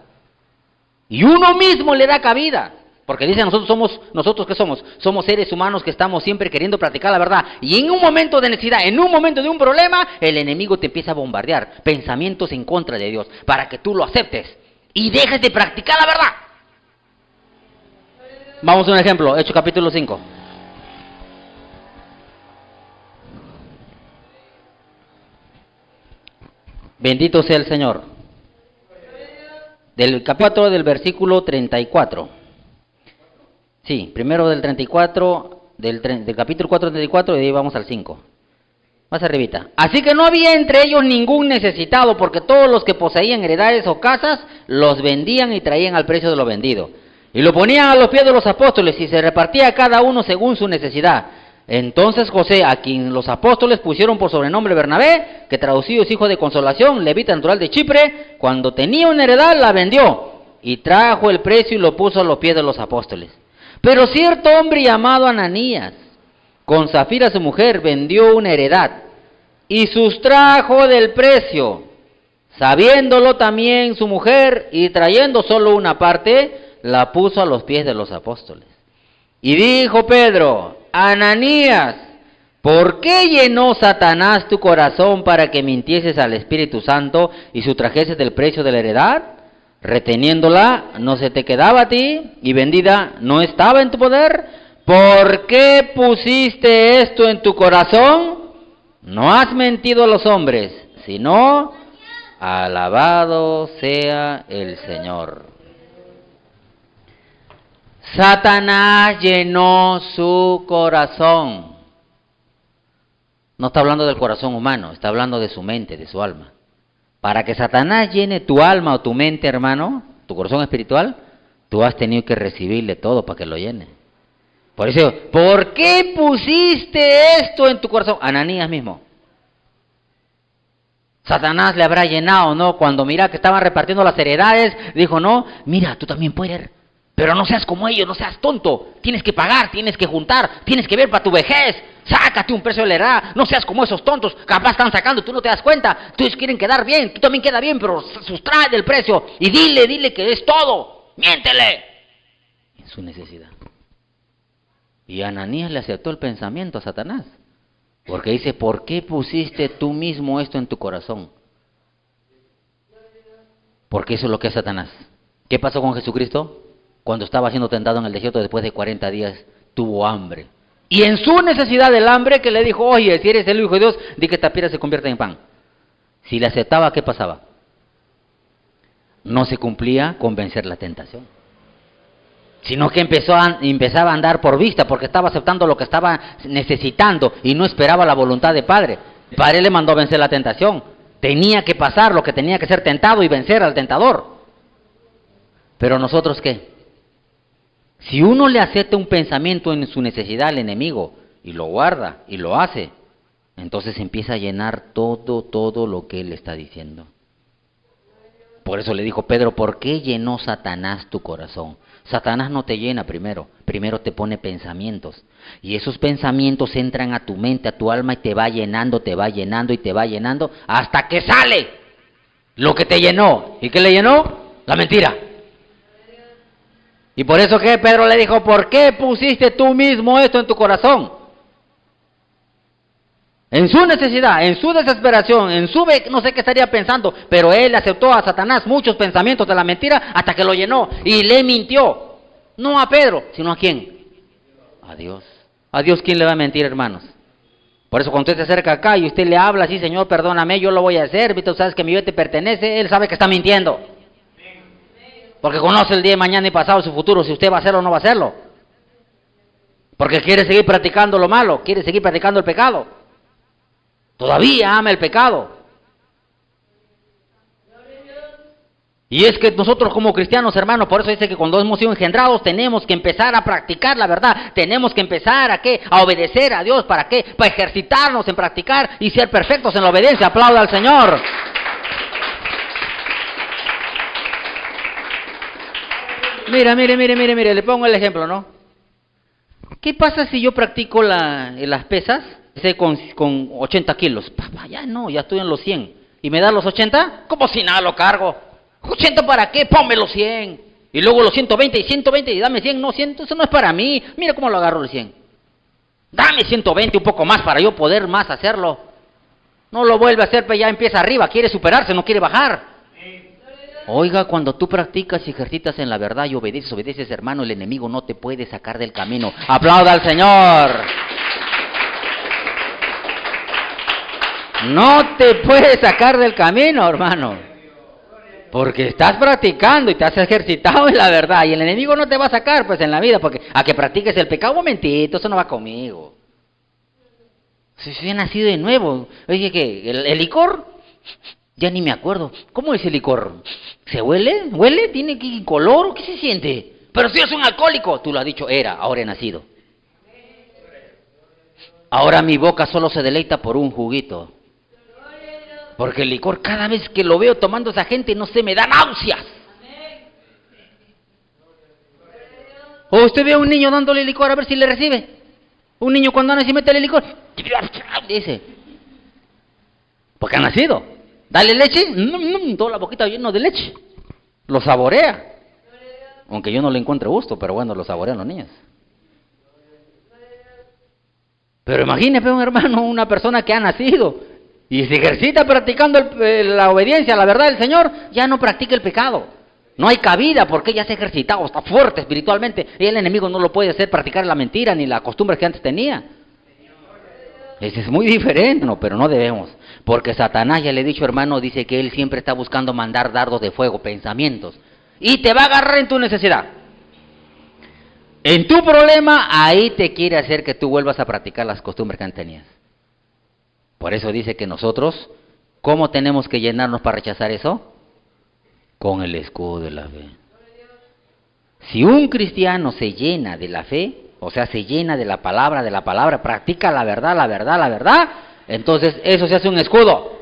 Y uno mismo le da cabida. Porque dicen nosotros ¿qué somos? Somos seres humanos que estamos siempre queriendo practicar la verdad. Y en un momento de necesidad, en un momento de un problema, el enemigo te empieza a bombardear pensamientos en contra de Dios para que tú lo aceptes y dejes de practicar la verdad. Vamos a un ejemplo, Hechos capítulo 5. Bendito sea el Señor. Del capítulo 4 del versículo 34. Sí, primero del 34, del capítulo 4 al 34 y de ahí vamos al 5. Más arribita. Así que no había entre ellos ningún necesitado, porque todos los que poseían heredades o casas, los vendían y traían al precio de lo vendido. Y lo ponían a los pies de los apóstoles y se repartía cada uno según su necesidad. Entonces José, a quien los apóstoles pusieron por sobrenombre Bernabé, que traducido es hijo de consolación, levita natural de Chipre, cuando tenía una heredad la vendió y trajo el precio y lo puso a los pies de los apóstoles. Pero cierto hombre llamado Ananías, con Zafira su mujer, vendió una heredad y sustrajo del precio, sabiéndolo también su mujer, y trayendo solo una parte, la puso a los pies de los apóstoles. Y dijo Pedro: Ananías, ¿por qué llenó Satanás tu corazón para que mintieses al Espíritu Santo y sustrajeses del precio de la heredad? Reteniéndola, ¿no se te quedaba a ti? Y vendida, ¿no estaba en tu poder? ¿Por qué pusiste esto en tu corazón? No has mentido a los hombres, sino alabado sea el Señor. Satanás llenó su corazón. No está hablando del corazón humano, está hablando de su mente, de su alma. Para que Satanás llene tu alma o tu mente, hermano, tu corazón espiritual, tú has tenido que recibirle todo para que lo llene. Por eso, ¿por qué pusiste esto en tu corazón? Ananías mismo. Satanás le habrá llenado, ¿no? Cuando mira que estaban repartiendo las heredades, dijo, no, mira, tú también puedes, pero no seas como ellos, no seas tonto. Tienes que pagar, tienes que juntar, tienes que ver para tu vejez. Sácate un precio de la heredad, no seas como esos tontos, capaz están sacando, tú no te das cuenta, tú quieren quedar bien, tú también queda bien, pero sustrae del precio y dile que es todo, miéntele. En su necesidad. Y Ananías le aceptó el pensamiento a Satanás, porque dice, ¿por qué pusiste tú mismo esto en tu corazón? Porque eso es lo que es Satanás. ¿Qué pasó con Jesucristo? Cuando estaba siendo tentado en el desierto después de 40 días, tuvo hambre. Y en su necesidad del hambre que le dijo, oye, si eres el Hijo de Dios, di que esta piedra se convierta en pan. Si le aceptaba, ¿qué pasaba? No se cumplía con vencer la tentación, sino que empezaba a andar por vista, porque estaba aceptando lo que estaba necesitando y no esperaba la voluntad del Padre. El Padre le mandó a vencer la tentación. Tenía que pasar lo que tenía que ser tentado y vencer al tentador. Pero nosotros, ¿qué? Si uno le acepta un pensamiento en su necesidad al enemigo y lo guarda y lo hace, entonces empieza a llenar todo lo que él está diciendo. Por eso le dijo Pedro, ¿por qué llenó Satanás tu corazón? Satanás no te llena primero te pone pensamientos. Y esos pensamientos entran a tu mente, a tu alma y te va llenando hasta que sale lo que te llenó. ¿Y qué le llenó? La mentira. Y por eso que Pedro le dijo, ¿por qué pusiste tú mismo esto en tu corazón? En su necesidad, en su desesperación, no sé qué estaría pensando, pero él aceptó a Satanás muchos pensamientos de la mentira hasta que lo llenó y le mintió. No a Pedro, sino ¿a quién? A Dios. ¿A Dios quién le va a mentir, hermanos? Por eso cuando usted se acerca acá y usted le habla así, Señor, perdóname, yo lo voy a hacer, tú sabes que mi vida te pertenece, él sabe que está mintiendo. Porque conoce el día de mañana y pasado su futuro, si usted va a hacerlo o no va a hacerlo. Porque quiere seguir practicando lo malo, quiere seguir practicando el pecado. Todavía ama el pecado. Y es que nosotros como cristianos, hermanos, por eso dice que cuando hemos sido engendrados tenemos que empezar a practicar la verdad. Tenemos que empezar ¿a qué? A obedecer a Dios. ¿Para qué? Para ejercitarnos en practicar y ser perfectos en la obediencia. Aplauda al Señor. Mire, le pongo el ejemplo, ¿no? ¿Qué pasa si yo practico las pesas con 80 kilos? Ya no, ya estoy en los 100. ¿Y me da los 80? Como si nada lo cargo. ¿80 para qué? Ponme los 100. Y luego los 120 y 120 y dame 100, no, 100, eso no es para mí. Mira cómo lo agarro el 100. Dame 120, un poco más para yo poder más hacerlo. No lo vuelve a hacer, pero ya empieza arriba, quiere superarse, no quiere bajar. Oiga, cuando tú practicas y ejercitas en la verdad y obedeces, hermano, el enemigo no te puede sacar del camino. ¡Aplauda al Señor! No te puede sacar del camino, hermano. Porque estás practicando y te has ejercitado en la verdad. Y el enemigo no te va a sacar, pues, en la vida. Porque a que practiques el pecado, un momentito, eso no va conmigo. Si he nacido de nuevo. Oye, ¿qué? ¿El licor? Ya ni me acuerdo. ¿Cómo es el licor? ¿Se huele? ¿Huele? ¿Tiene color? ¿Qué se siente? Pero si es un alcohólico. Tú lo has dicho, ahora he nacido. Ahora mi boca solo se deleita por un juguito. Porque el licor, cada vez que lo veo tomando a esa gente, no sé, me da náuseas. O usted ve a un niño dándole licor a ver si le recibe. Un niño cuando nace y mete el licor, dice, porque ha nacido. Dale leche, toda la boquita llena de leche. Lo saborea. Aunque yo no le encuentre gusto, pero bueno, lo saborean los niños. Pero imagínese un hermano, una persona que ha nacido y se ejercita practicando la obediencia a la verdad del Señor, ya no practica el pecado. No hay cabida porque ya se ha ejercitado, está fuerte espiritualmente. Y el enemigo no lo puede hacer practicar la mentira ni la costumbre que antes tenía. Ese es muy diferente, no, pero no debemos. Porque Satanás, ya le he dicho, hermano, dice que él siempre está buscando mandar dardos de fuego, pensamientos. Y te va a agarrar en tu necesidad. En tu problema, ahí te quiere hacer que tú vuelvas a practicar las costumbres que antes tenías. Por eso dice que nosotros, ¿cómo tenemos que llenarnos para rechazar eso? Con el escudo de la fe. Si un cristiano se llena de la fe, o sea, se llena de la palabra, practica la verdad, entonces eso se hace un escudo.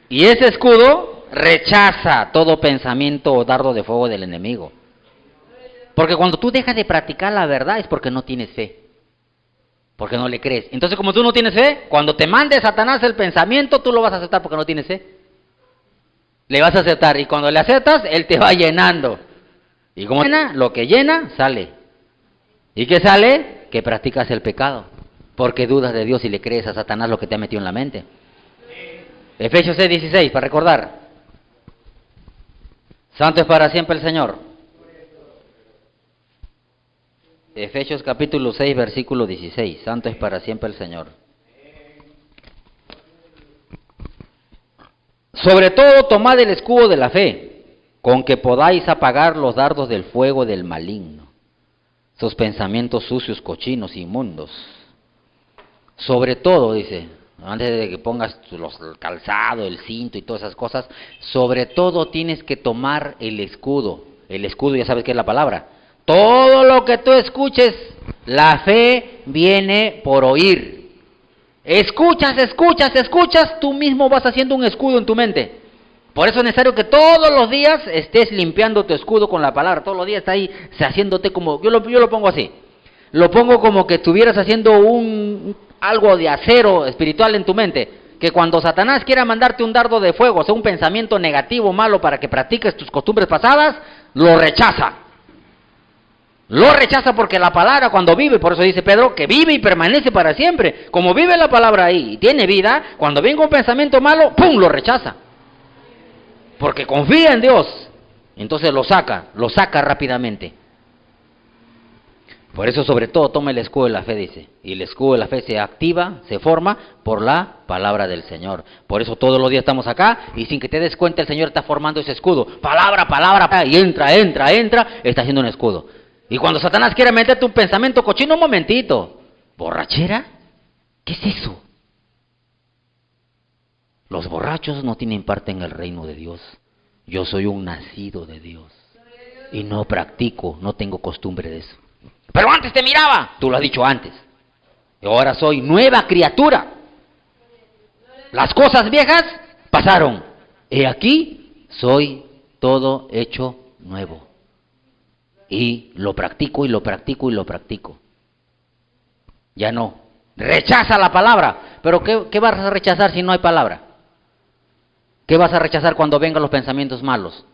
Y ese escudo rechaza todo pensamiento o dardo de fuego del enemigo. Porque cuando tú dejas de practicar la verdad es porque no tienes fe. Porque no le crees. Entonces, como tú no tienes fe, cuando te mande Satanás el pensamiento, tú lo vas a aceptar porque no tienes fe. Le vas a aceptar. Y cuando le aceptas, él te va llenando. Y como llena, lo que llena, sale. ¿Y qué sale? Que practicas el pecado. Porque dudas de Dios y le crees a Satanás lo que te ha metido en la mente. Efesios 6:16, para recordar. Santo es para siempre el Señor. Efesios capítulo 6, versículo 16. Santo es para siempre el Señor. Sobre todo, tomad el escudo de la fe, con que podáis apagar los dardos del fuego del maligno, sus pensamientos sucios, cochinos, inmundos. Sobre todo, dice, antes de que pongas el calzado, el cinto y todas esas cosas, sobre todo tienes que tomar el escudo. El escudo, ya sabes qué es la palabra. Todo lo que tú escuches, la fe viene por oír. Escuchas, tú mismo vas haciendo un escudo en tu mente. Por eso es necesario que todos los días estés limpiando tu escudo con la palabra. Todos los días está ahí haciéndote como, yo lo pongo así. Lo pongo como que estuvieras haciendo algo de acero espiritual en tu mente. Que cuando Satanás quiera mandarte un dardo de fuego, o sea, un pensamiento negativo, malo, para que practiques tus costumbres pasadas, lo rechaza. Lo rechaza porque la palabra cuando vive, por eso dice Pedro, que vive y permanece para siempre. Como vive la palabra ahí y tiene vida, cuando venga un pensamiento malo, ¡pum!, lo rechaza. Porque confía en Dios. Entonces lo saca rápidamente. Por eso sobre todo toma el escudo de la fe, dice. Y el escudo de la fe se activa, se forma por la palabra del Señor. Por eso todos los días estamos acá y sin que te des cuenta el Señor está formando ese escudo. Palabra, y entra, está haciendo un escudo. Y cuando Satanás quiere meterte un pensamiento cochino, un momentito. ¿Borrachera? ¿Qué es eso? Los borrachos no tienen parte en el reino de Dios. Yo soy un nacido de Dios. Y no practico, no tengo costumbre de eso. Pero antes te miraba. Tú lo has dicho antes. Y ahora soy nueva criatura. Las cosas viejas pasaron. He aquí, soy todo hecho nuevo. Y lo practico. Ya no. Rechaza la palabra. Pero ¿qué vas a rechazar si no hay palabra? ¿Qué vas a rechazar cuando vengan los pensamientos malos?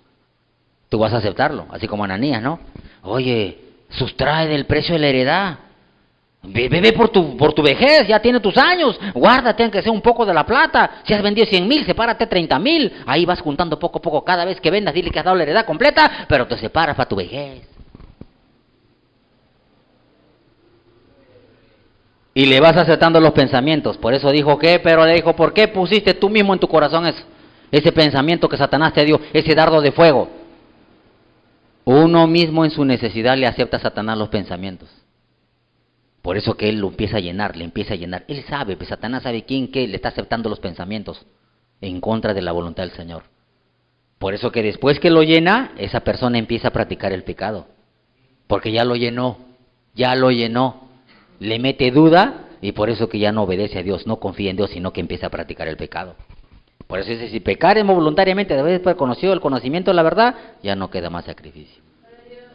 Tú vas a aceptarlo, así como Ananías, ¿no? Oye, sustrae del precio de la heredad. Ve por tu vejez, ya tiene tus años, guárdate aunque sea un poco de la plata. Si has vendido 100,000, sepárate 30,000. Ahí vas juntando poco a poco, cada vez que vendas, dile que has dado la heredad completa, pero te separas para tu vejez. Y le vas aceptando los pensamientos. Por eso dijo que, pero le dijo, ¿por qué pusiste tú mismo en tu corazón eso? Ese pensamiento que Satanás te dio, ese dardo de fuego. Uno mismo en su necesidad le acepta a Satanás los pensamientos. Por eso que él lo empieza a llenar, le empieza a llenar. Él sabe, pues Satanás sabe quién que le está aceptando los pensamientos en contra de la voluntad del Señor. Por eso que después que lo llena, esa persona empieza a practicar el pecado. Porque ya lo llenó, le mete duda y por eso que ya no obedece a Dios, no confía en Dios, sino que empieza a practicar el pecado. Por eso dice, si pecaremos voluntariamente, después de conocido el conocimiento de la verdad, ya no queda más sacrificio.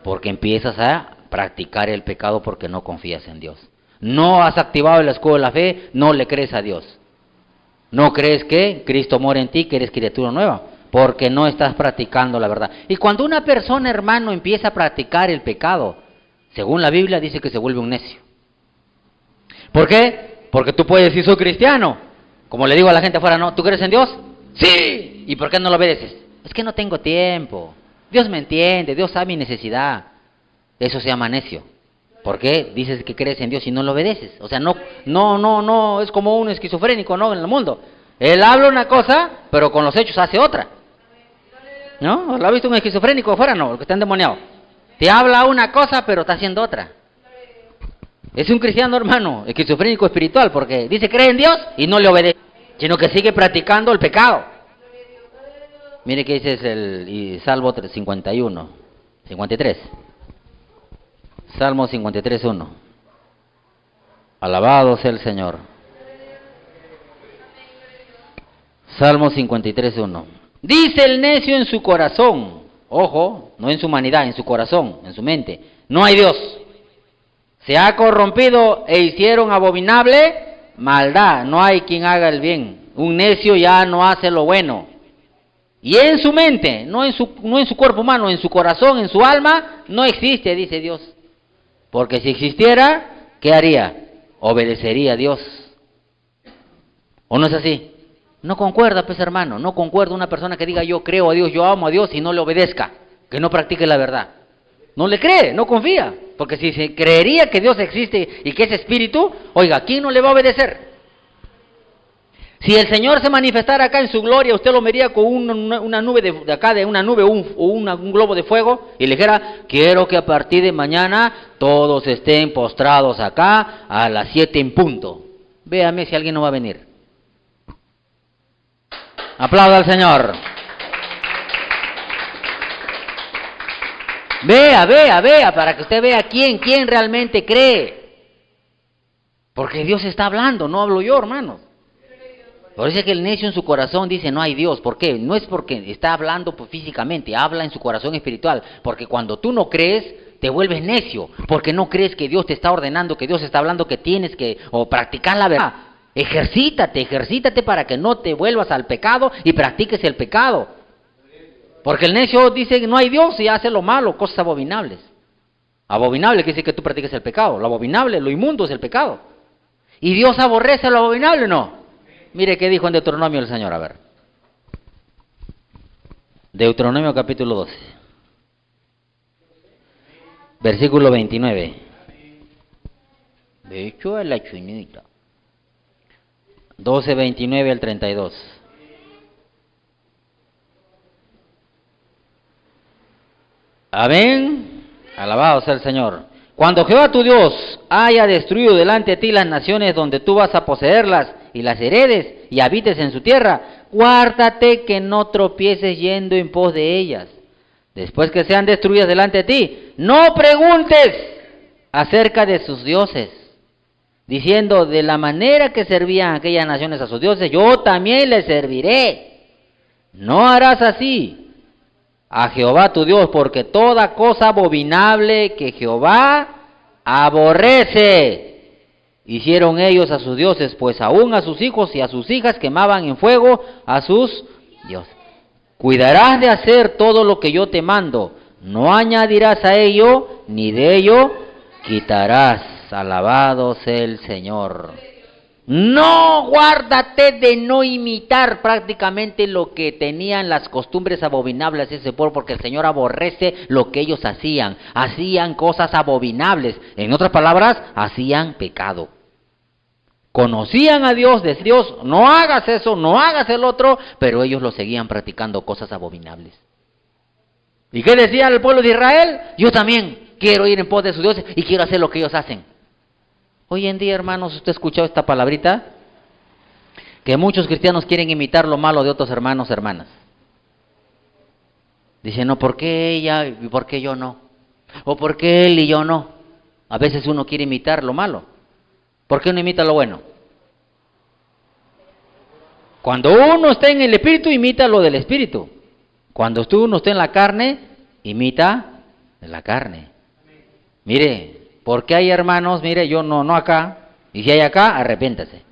Porque empiezas a practicar el pecado porque no confías en Dios. No has activado el escudo de la fe, no le crees a Dios. No crees que Cristo mora en ti, que eres criatura nueva, porque no estás practicando la verdad. Y cuando una persona, hermano, empieza a practicar el pecado, según la Biblia dice que se vuelve un necio. ¿Por qué? Porque tú puedes decir, soy cristiano. Como le digo a la gente afuera, ¿no? ¿Tú crees en Dios? Sí. ¿Y por qué no lo obedeces? Es que no tengo tiempo. Dios me entiende, Dios sabe mi necesidad. Eso se llama necio. ¿Por qué? Dices que crees en Dios y no lo obedeces. O sea, no, es como un esquizofrénico, ¿no? En el mundo. Él habla una cosa, pero con los hechos hace otra. ¿No? ¿Lo ha visto un esquizofrénico afuera? No, el que está endemoniado. Te habla una cosa, pero está haciendo otra. Es un cristiano, hermano, esquizofrénico espiritual, porque dice cree en Dios y no le obedece, sino que sigue practicando el pecado. Mire que dice el Salmo 51, 53. Salmo 53, 1. Alabado sea el Señor. Salmo 53, 1. Dice el necio en su corazón, ojo, no en su humanidad, en su corazón, en su mente, no hay Dios. Se ha corrompido e hicieron abominable maldad, no hay quien haga el bien. Un necio ya no hace lo bueno. Y en su mente, no en su cuerpo humano, en su corazón, en su alma, no existe, dice Dios. Porque si existiera, ¿qué haría? Obedecería a Dios. ¿O no es así? No concuerda, pues hermano, no concuerda una persona que diga yo creo a Dios, yo amo a Dios y no le obedezca, que no practique la verdad. No le cree, no confía, porque si se creería que Dios existe y que es espíritu, oiga, ¿quién no le va a obedecer? Si el Señor se manifestara acá en su gloria, usted lo vería con una nube de acá, de una nube o un globo de fuego, y le dijera, quiero que a partir de mañana todos estén postrados acá a las 7 en punto. Véame si alguien no va a venir. Aplauda al Señor. Vea, para que usted vea quién realmente cree. Porque Dios está hablando, no hablo yo, hermanos. Por eso es que el necio en su corazón dice, no hay Dios. ¿Por qué? No es porque está hablando físicamente, habla en su corazón espiritual. Porque cuando tú no crees, te vuelves necio. Porque no crees que Dios te está ordenando, que Dios está hablando, que tienes que practicar la verdad. Ejercítate para que no te vuelvas al pecado y practiques el pecado. Porque el necio dice que no hay Dios y hace lo malo, cosas abominables. Abominable quiere decir que tú practiques el pecado. Lo abominable, lo inmundo es el pecado. ¿Y Dios aborrece lo abominable o no? Mire qué dijo en Deuteronomio el Señor, a ver. Deuteronomio capítulo 12. Versículo 29. De hecho es la chinita. 12, 29 al 32. Amén. Alabado sea el Señor. Cuando Jehová tu Dios haya destruido delante de ti las naciones donde tú vas a poseerlas y las heredes y habites en su tierra, guárdate que no tropieces yendo en pos de ellas. Después que sean destruidas delante de ti, no preguntes acerca de sus dioses, diciendo, de la manera que servían aquellas naciones a sus dioses, yo también les serviré. No harás así a Jehová tu Dios, porque toda cosa abominable que Jehová aborrece, hicieron ellos a sus dioses, pues aún a sus hijos y a sus hijas quemaban en fuego a sus dioses. Cuidarás de hacer todo lo que yo te mando. No añadirás a ello, ni de ello quitarás. Alabado sea el Señor. No, guárdate de no imitar prácticamente lo que tenían las costumbres abominables de ese pueblo, porque el Señor aborrece lo que ellos hacían. Hacían cosas abominables. En otras palabras, hacían pecado. Conocían a Dios, decían, Dios, no hagas eso, no hagas el otro, pero ellos lo seguían practicando cosas abominables. ¿Y qué decía el pueblo de Israel? Yo también quiero ir en pos de sus dioses y quiero hacer lo que ellos hacen. Hoy en día, hermanos, ¿usted ha escuchado esta palabrita? Que muchos cristianos quieren imitar lo malo de otros hermanos, hermanas. Dicen, no, ¿por qué ella y por qué yo no? ¿O por qué él y yo no? A veces uno quiere imitar lo malo. ¿Por qué no imita lo bueno? Cuando uno está en el espíritu, imita lo del espíritu. Cuando uno está en la carne, imita la carne. Mire, porque hay hermanos, mire, yo no acá, y si hay acá, arrepiéntase.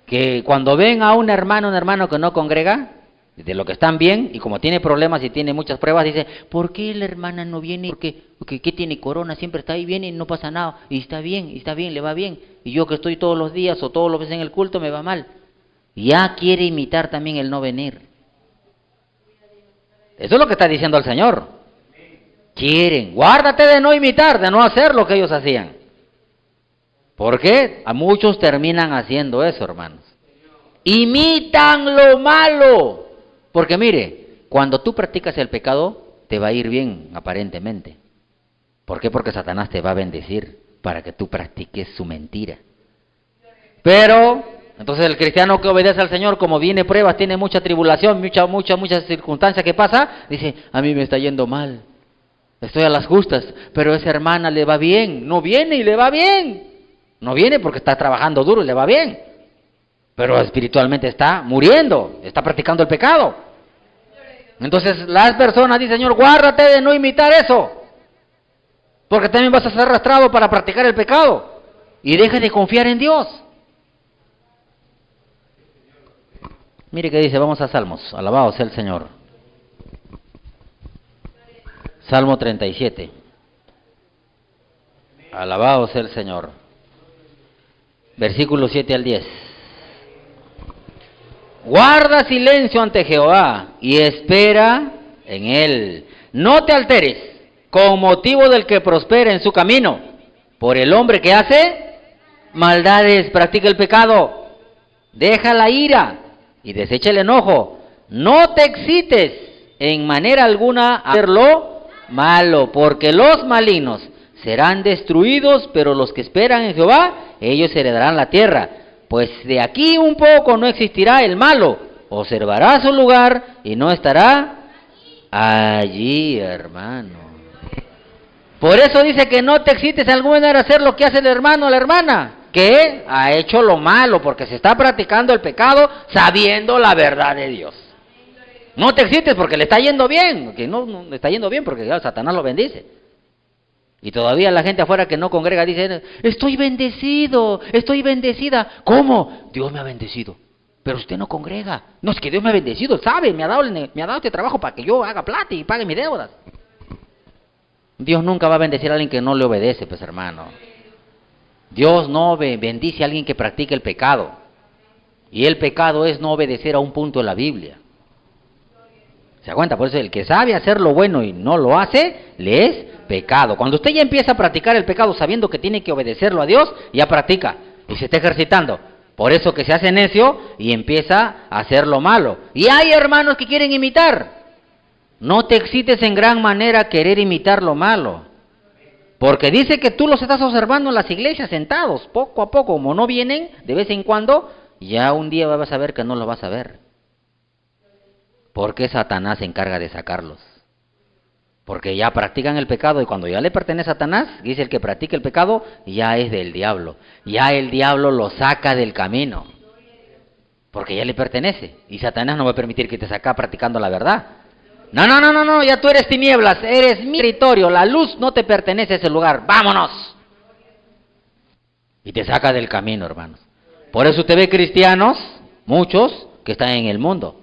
Que cuando ven a un hermano que no congrega, de lo que están bien, y como tiene problemas y tiene muchas pruebas, dice, ¿por qué la hermana no viene? Porque tiene corona, siempre está ahí, viene y no pasa nada, y está bien, le va bien. Y yo que estoy todos los días o todos los días en el culto, me va mal. Ya quiere imitar también el no venir. Eso es lo que está diciendo el Señor. Quieren, guárdate de no imitar, de no hacer lo que ellos hacían. ¿Por qué? A muchos terminan haciendo eso, hermanos. Imitan lo malo. Porque mire, cuando tú practicas el pecado, te va a ir bien, aparentemente. ¿Por qué? Porque Satanás te va a bendecir para que tú practiques su mentira. Pero, entonces el cristiano que obedece al Señor, como viene pruebas, tiene mucha tribulación, muchas circunstancias que pasa, dice, a mí me está yendo mal. Estoy a las justas, pero esa hermana le va bien. No viene y le va bien. No viene porque está trabajando duro y le va bien. Pero espiritualmente está muriendo, está practicando el pecado. Entonces las personas dicen, Señor, guárdate de no imitar eso. Porque también vas a ser arrastrado para practicar el pecado. Y deja de confiar en Dios. Mire qué dice, vamos a Salmos. Alabado sea el Señor. Salmo 37. Alabado sea el Señor. Versículos 7 al 10. Guarda silencio ante Jehová y espera en él. No te alteres con motivo del que prospera en su camino, por el hombre que hace maldades, practica el pecado. Deja la ira y desecha el enojo. No te excites en manera alguna a hacerlo malo, porque los malignos serán destruidos, pero los que esperan en Jehová, ellos heredarán la tierra. Pues de aquí un poco no existirá el malo, observará su lugar y no estará allí, hermano. Por eso dice que no te excites en alguna manera a hacer lo que hace el hermano o la hermana, que ha hecho lo malo, porque se está practicando el pecado sabiendo la verdad de Dios. No te excites porque le está yendo bien, que no le está yendo bien porque claro, Satanás lo bendice. Y todavía la gente afuera que no congrega dice, estoy bendecido, estoy bendecida. ¿Cómo? Dios me ha bendecido. Pero usted no congrega. No, es que Dios me ha bendecido, sabe, me ha dado este trabajo para que yo haga plata y pague mis deudas. Dios nunca va a bendecir a alguien que no le obedece, pues hermano. Dios no bendice a alguien que practique el pecado. Y el pecado es no obedecer a un punto de la Biblia. ¿Se da cuenta? Por eso el que sabe hacer lo bueno y no lo hace, le es pecado. Cuando usted ya empieza a practicar el pecado sabiendo que tiene que obedecerlo a Dios, ya practica y se está ejercitando. Por eso que se hace necio y empieza a hacer lo malo. Y hay hermanos que quieren imitar. No te excites en gran manera a querer imitar lo malo. Porque dice que tú los estás observando en las iglesias sentados, poco a poco, como no vienen de vez en cuando, ya un día vas a ver que no lo vas a ver. Porque Satanás se encarga de sacarlos. Porque ya practican el pecado y cuando ya le pertenece a Satanás, dice el que practica el pecado, ya es del diablo. Ya el diablo lo saca del camino. Porque ya le pertenece. Y Satanás no va a permitir que te saca practicando la verdad. No, ya tú eres tinieblas, eres mi territorio, la luz no te pertenece a ese lugar, vámonos. Y te saca del camino, hermanos. Por eso usted ve cristianos, muchos, que están en el mundo.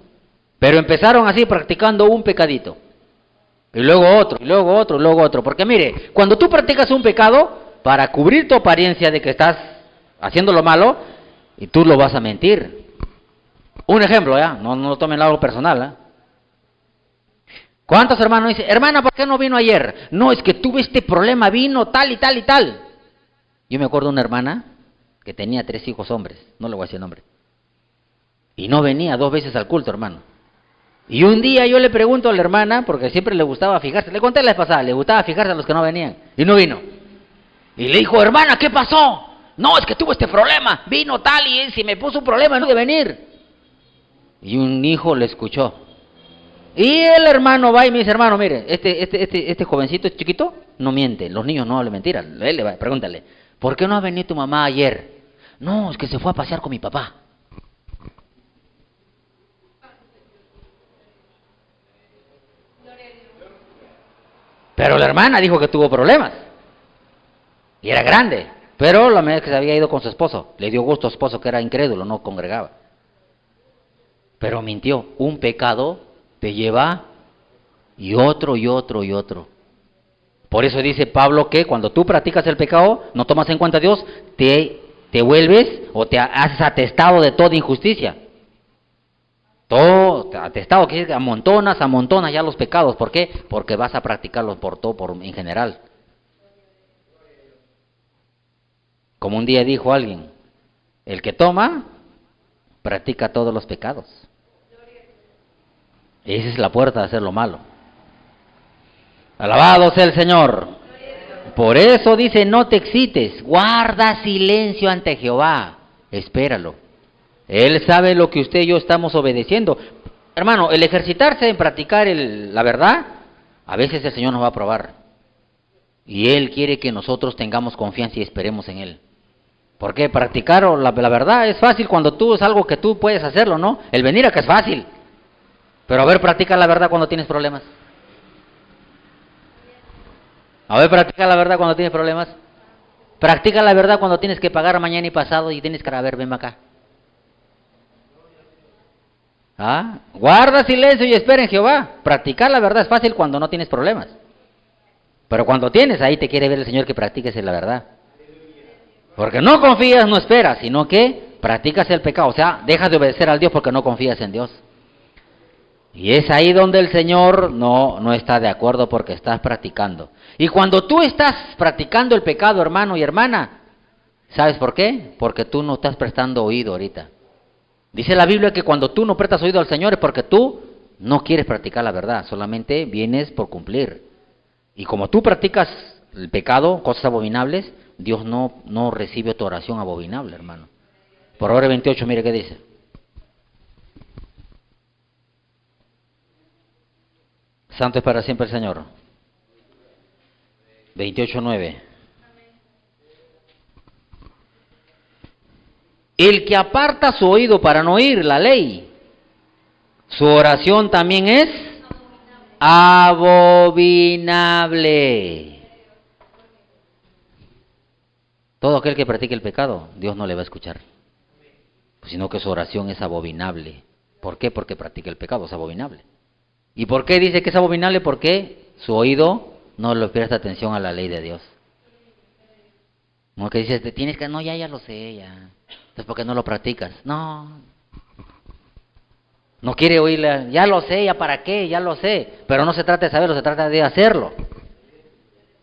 Pero empezaron así practicando un pecadito. Y luego otro, y luego otro, y luego otro. Porque mire, cuando tú practicas un pecado, para cubrir tu apariencia de que estás haciendo lo malo, y tú lo vas a mentir. Un ejemplo, ¿ya? No tomen algo personal, ¿eh? ¿Cuántos hermanos dicen, hermana, por qué no vino ayer? No, es que tuve este problema, vino tal y tal y tal. Yo me acuerdo de una hermana que tenía 3 hijos hombres, no le voy a decir nombre. Y no venía 2 veces al culto, hermano. Y un día yo le pregunto a la hermana, porque siempre le gustaba fijarse, le conté la vez pasada, le gustaba fijarse a los que no venían, y no vino. Y le dijo, hermana, ¿qué pasó? No, es que tuve este problema, vino tal y si me puso un problema no de venir. Y un hijo le escuchó. Y el hermano va y me dice, hermano, mire, este jovencito chiquito no miente, los niños no hablan mentiras. Él le va, pregúntale, ¿por qué no ha venido tu mamá ayer? No, es que se fue a pasear con mi papá. Pero la hermana dijo que tuvo problemas. Y era grande. Pero la verdad es que se había ido con su esposo. Le dio gusto a su esposo que era incrédulo, no congregaba. Pero mintió. Un pecado te lleva y otro y otro y otro. Por eso dice Pablo que cuando tú practicas el pecado, no tomas en cuenta a Dios, te vuelves o te haces atestado de toda injusticia. Todo atestado, que amontonas ya los pecados. ¿Por qué? Porque vas a practicarlos en general. Como un día dijo alguien, el que toma, practica todos los pecados. Esa es la puerta de hacer lo malo. Alabado sea el Señor. Por eso dice, no te excites, guarda silencio ante Jehová, espéralo. Él sabe lo que usted y yo estamos obedeciendo. Hermano, el ejercitarse en practicar la verdad, a veces el Señor nos va a probar. Y Él quiere que nosotros tengamos confianza y esperemos en Él. Porque practicar la verdad es fácil cuando tú es algo que tú puedes hacerlo, ¿no? El venir acá es fácil. Pero a ver, practica la verdad cuando tienes problemas. A ver, practica la verdad cuando tienes problemas. Practica la verdad cuando tienes que pagar mañana y pasado y tienes que, a ver, ven acá. ¿Ah? Guarda silencio y espera en Jehová. Practicar la verdad es fácil cuando no tienes problemas. Pero cuando tienes, ahí te quiere ver el Señor que practiques la verdad. Porque no confías, no esperas, sino que practicas el pecado. O sea, dejas de obedecer al Dios porque no confías en Dios. Y es ahí donde el Señor no está de acuerdo porque estás practicando. Y cuando tú estás practicando el pecado, hermano y hermana, ¿sabes por qué? Porque tú no estás prestando oído ahorita. Dice la Biblia que cuando tú no prestas oído al Señor es porque tú no quieres practicar la verdad, solamente vienes por cumplir. Y como tú practicas el pecado, cosas abominables, Dios no recibe tu oración abominable, hermano. Por ahora 28, mire qué dice. Santo es para siempre el Señor. 28:9. El que aparta su oído para no oír la ley, su oración también es abominable. Todo aquel que practique el pecado, Dios no le va a escuchar, sino que su oración es abominable. ¿Por qué? Porque practica el pecado, es abominable. ¿Y por qué dice que es abominable? Porque su oído no le presta atención a la ley de Dios. No que dices, tienes que, no, ya lo sé, ya. Entonces, ¿por qué no lo practicas? No quiere oírle, ya lo sé, ya para qué, ya lo sé. Pero no se trata de saberlo, se trata de hacerlo.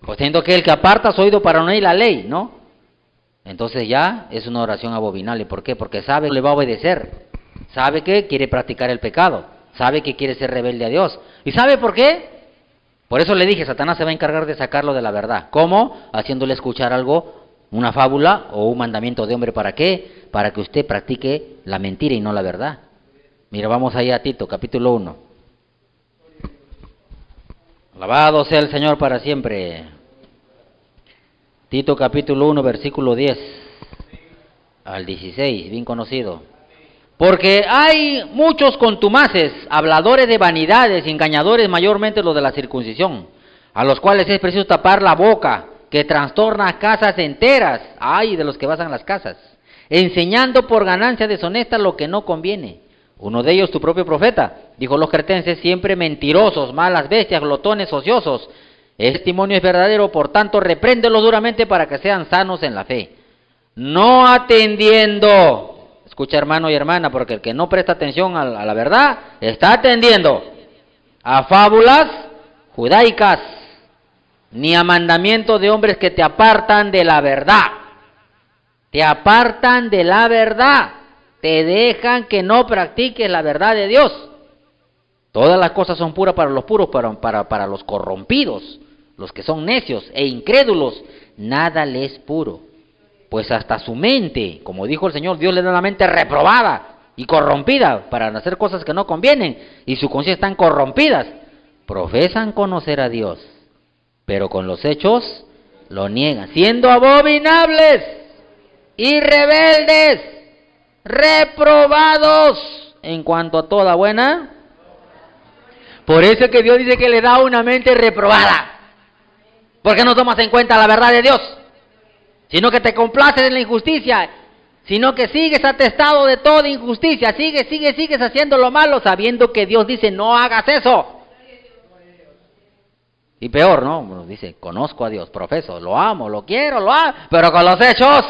Pues siendo que el que aparta su oído para no oír la ley, ¿no? Entonces ya es una oración abominable. ¿Por qué? Porque sabe que le va a obedecer. Sabe que quiere practicar el pecado. Sabe que quiere ser rebelde a Dios. ¿Y sabe por qué? Por eso le dije, Satanás se va a encargar de sacarlo de la verdad. ¿Cómo? Haciéndole escuchar algo, una fábula o un mandamiento de hombre. ¿Para qué? Para que usted practique la mentira y no la verdad. Mira, vamos allá a Tito, capítulo 1. Alabado sea el Señor para siempre. Tito, capítulo 1, versículo 10 al 16, bien conocido. Porque hay muchos contumaces, habladores de vanidades y engañadores, mayormente los de la circuncisión, a los cuales es preciso tapar la boca, que trastorna casas enteras, ay, de los que basan las casas, enseñando por ganancia deshonesta lo que no conviene, Uno de ellos, tu propio profeta, dijo: los cretenses siempre mentirosos, malas bestias, glotones, ociosos. El testimonio es verdadero, por tanto, repréndelos duramente para que sean sanos en la fe. No atendiendo, escucha hermano y hermana, porque el que no presta atención a la verdad, está atendiendo a fábulas judaicas, ni a mandamientos de hombres que te apartan de la verdad. Te apartan de la verdad, te dejan que no practiques la verdad de Dios. Todas las cosas son puras para los puros, para los corrompidos, los que son necios e incrédulos, nada les es puro. Pues hasta su mente, como dijo el Señor, Dios le da la mente reprobada y corrompida para hacer cosas que no convienen, y su conciencia están corrompidas. Profesan conocer a Dios, pero con los hechos lo niegan, siendo abominables y rebeldes, reprobados en cuanto a toda buena. Por eso es que Dios dice que le da una mente reprobada, porque no tomas en cuenta la verdad de Dios, sino que te complaces en la injusticia, sino que sigues atestado de toda injusticia, sigues haciendo lo malo, sabiendo que Dios dice: no hagas eso. Y peor, ¿no? Dice: conozco a Dios, profeso, lo amo, lo quiero, lo amo, pero con los hechos.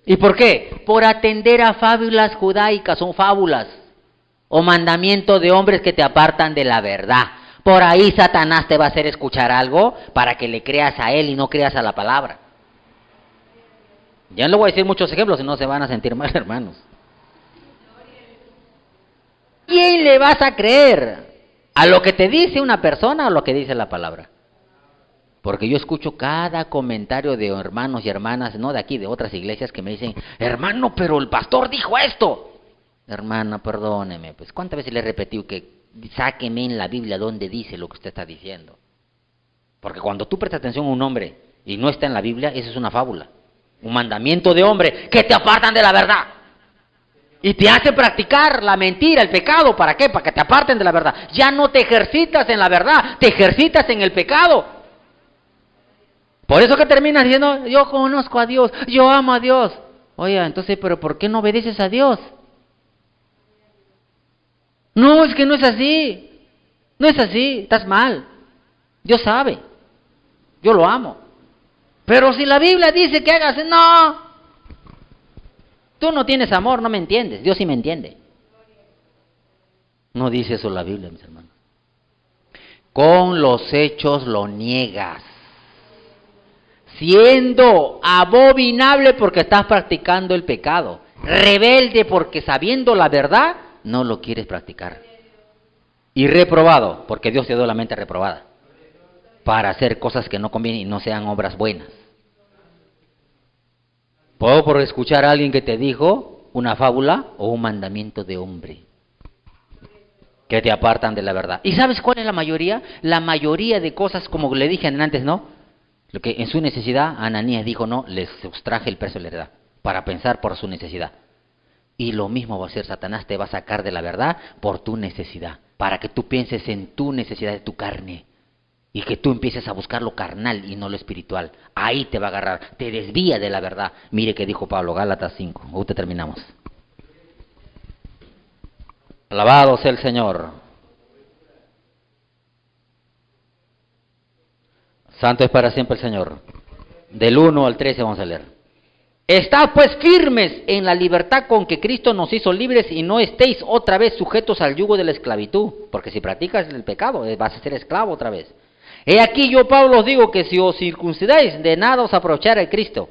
¿Y por qué? Por atender a fábulas judaicas, son fábulas, o mandamientos de hombres que te apartan de la verdad. Por ahí Satanás te va a hacer escuchar algo para que le creas a él y no creas a la palabra. Ya no le voy a decir muchos ejemplos, si no se van a sentir mal, hermanos. ¿Quién le vas a creer? ¿A lo que te dice una persona o a lo que dice la palabra? Porque yo escucho cada comentario de hermanos y hermanas, no de aquí, de otras iglesias, que me dicen: hermano, pero el pastor dijo esto. Hermana, perdóneme, pues ¿cuántas veces le he repetido que sáqueme en la Biblia donde dice lo que usted está diciendo? Porque cuando tú prestas atención a un hombre y no está en la Biblia, eso es una fábula, un mandamiento de hombre que te apartan de la verdad y te hace practicar la mentira, el pecado. ¿Para qué? Para que te aparten de la verdad. Ya no te ejercitas en la verdad, te ejercitas en el pecado. Por eso que terminas diciendo: yo conozco a Dios, yo amo a Dios. Oye, entonces, ¿pero por qué no obedeces a Dios? No, es que no es así. No es así, estás mal. Dios sabe. Yo lo amo. Pero si la Biblia dice que hagas, no. Tú no tienes amor, no me entiendes. Dios sí me entiende. No dice eso la Biblia, mis hermanos. Con los hechos lo niegas, siendo abominable porque estás practicando el pecado, rebelde porque sabiendo la verdad no lo quieres practicar, y reprobado porque Dios te dio la mente reprobada para hacer cosas que no convienen y no sean obras buenas. Puedo por escuchar a alguien que te dijo una fábula o un mandamiento de hombre que te apartan de la verdad. ¿Y sabes cuál es la mayoría? La mayoría de cosas, como le dije antes, ¿no? Lo que en su necesidad Ananías dijo: no, les sustraje el precio de la heredad, para pensar por su necesidad. Y lo mismo va a hacer Satanás, te va a sacar de la verdad por tu necesidad, para que tú pienses en tu necesidad de tu carne, y que tú empieces a buscar lo carnal y no lo espiritual. Ahí te va a agarrar, te desvía de la verdad. Mire que dijo Pablo, Gálatas 5, ahorita terminamos. Alabado sea el Señor. Santo es para siempre el Señor. Del 1 al 13 vamos a leer. Estad pues firmes en la libertad con que Cristo nos hizo libres, y no estéis otra vez sujetos al yugo de la esclavitud, porque si practicas el pecado vas a ser esclavo otra vez. He aquí yo, Pablo, os digo que si os circuncidáis, de nada os aprovechará el Cristo.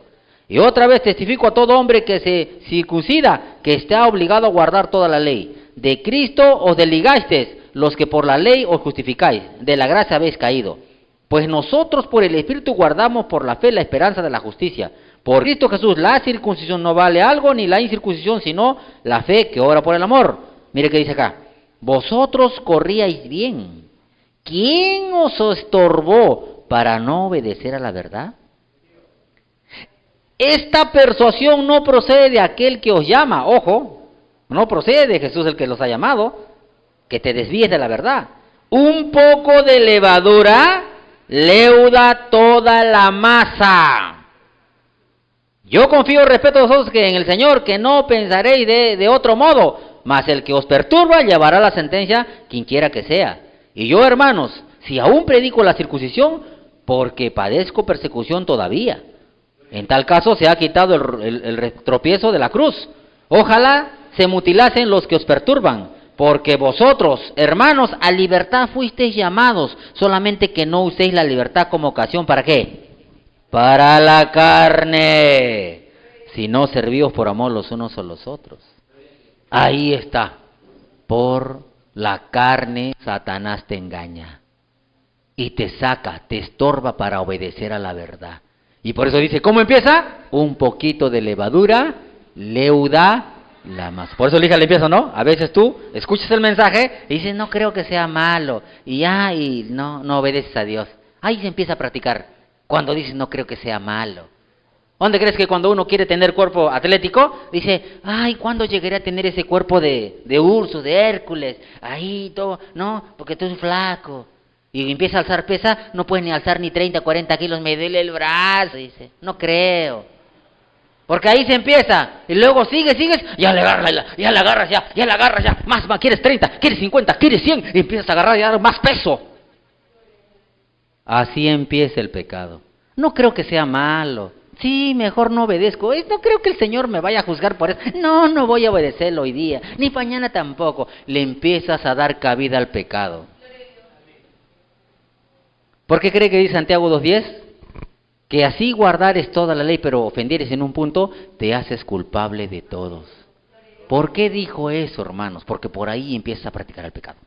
Y otra vez testifico a todo hombre que se circuncida, que está obligado a guardar toda la ley. De Cristo os desligasteis, los que por la ley os justificáis, de la gracia habéis caído. Pues nosotros por el Espíritu guardamos por la fe la esperanza de la justicia. Por Cristo Jesús la circuncisión no vale algo, ni la incircuncisión, sino la fe que obra por el amor. Mire que dice acá: vosotros corríais bien. ¿Quién os estorbó para no obedecer a la verdad? Esta persuasión no procede de aquel que os llama, ojo, no procede de Jesús el que los ha llamado, que te desvíes de la verdad. Un poco de levadura leuda toda la masa. Yo confío y respeto a vosotros que en el Señor, que no pensaréis de otro modo, mas el que os perturba llevará la sentencia, quien quiera que sea. Y yo, hermanos, si aún predico la circuncisión, porque padezco persecución todavía. En tal caso se ha quitado el tropiezo de la cruz. Ojalá se mutilasen los que os perturban, porque vosotros, hermanos, a libertad fuisteis llamados, solamente que no uséis la libertad como ocasión, ¿para qué? Para la carne, sino servíos por amor los unos a los otros. Ahí está, por la carne Satanás te engaña y te saca, te estorba para obedecer a la verdad. Y por eso dice, ¿cómo empieza? Un poquito de levadura leuda la masa. Por eso le dije al empiezo, ¿no? A veces tú escuchas el mensaje y dices, no creo que sea malo, y no obedeces a Dios. Ahí se empieza a practicar, cuando dices, no creo que sea malo. ¿Dónde crees que cuando uno quiere tener cuerpo atlético, dice, ay, ¿cuándo llegaré a tener ese cuerpo de Urso, de Hércules? Ahí todo, no, porque tú eres flaco. Y empieza a alzar pesa, no puedes ni alzar ni 30, 40 kilos, me duele el brazo, dice, no creo. Porque ahí se empieza, y luego sigues, ya le agarras, ya, más, quieres 30, quieres 50, quieres 100, y empiezas a agarrar y a dar más peso. Así empieza el pecado. No creo que sea malo. Sí, mejor no obedezco. No creo que el Señor me vaya a juzgar por eso. No voy a obedecerlo hoy día, ni mañana tampoco. Le empiezas a dar cabida al pecado. ¿Por qué cree que dice Santiago 2:10? Que así guardares toda la ley, pero ofendieres en un punto, te haces culpable de todos. ¿Por qué dijo eso, hermanos? Porque por ahí empiezas a practicar el pecado.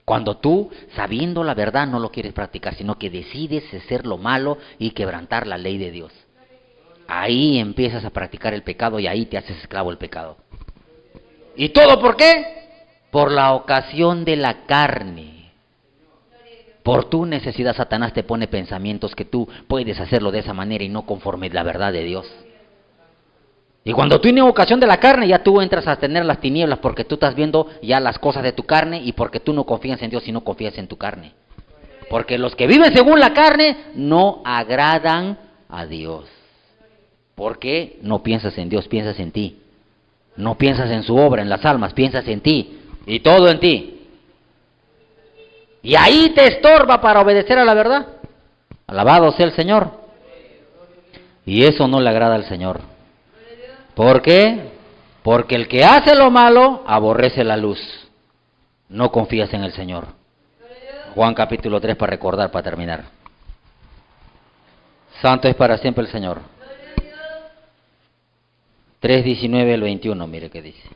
Cuando tú, sabiendo la verdad, no lo quieres practicar, sino que decides hacer lo malo y quebrantar la ley de Dios. Ahí empiezas a practicar el pecado y ahí te haces esclavo del pecado. ¿Y todo por qué? Por la ocasión de la carne. Por tu necesidad, Satanás te pone pensamientos que tú puedes hacerlo de esa manera y no conforme la verdad de Dios. Y cuando tú tienes ocasión de la carne, ya tú entras a tener las tinieblas porque tú estás viendo ya las cosas de tu carne y porque tú no confías en Dios y no confías en tu carne. Porque los que viven según la carne no agradan a Dios. Porque no piensas en Dios, piensas en ti. No piensas en su obra, en las almas, piensas en ti y todo en ti. Y ahí te estorba para obedecer a la verdad. Alabado sea el Señor. Y eso no le agrada al Señor. ¿Por qué? Porque el que hace lo malo aborrece la luz. No confías en el Señor. Juan capítulo 3 para recordar, para terminar. Santo es para siempre el Señor. 3:19 al 21, mire qué dice.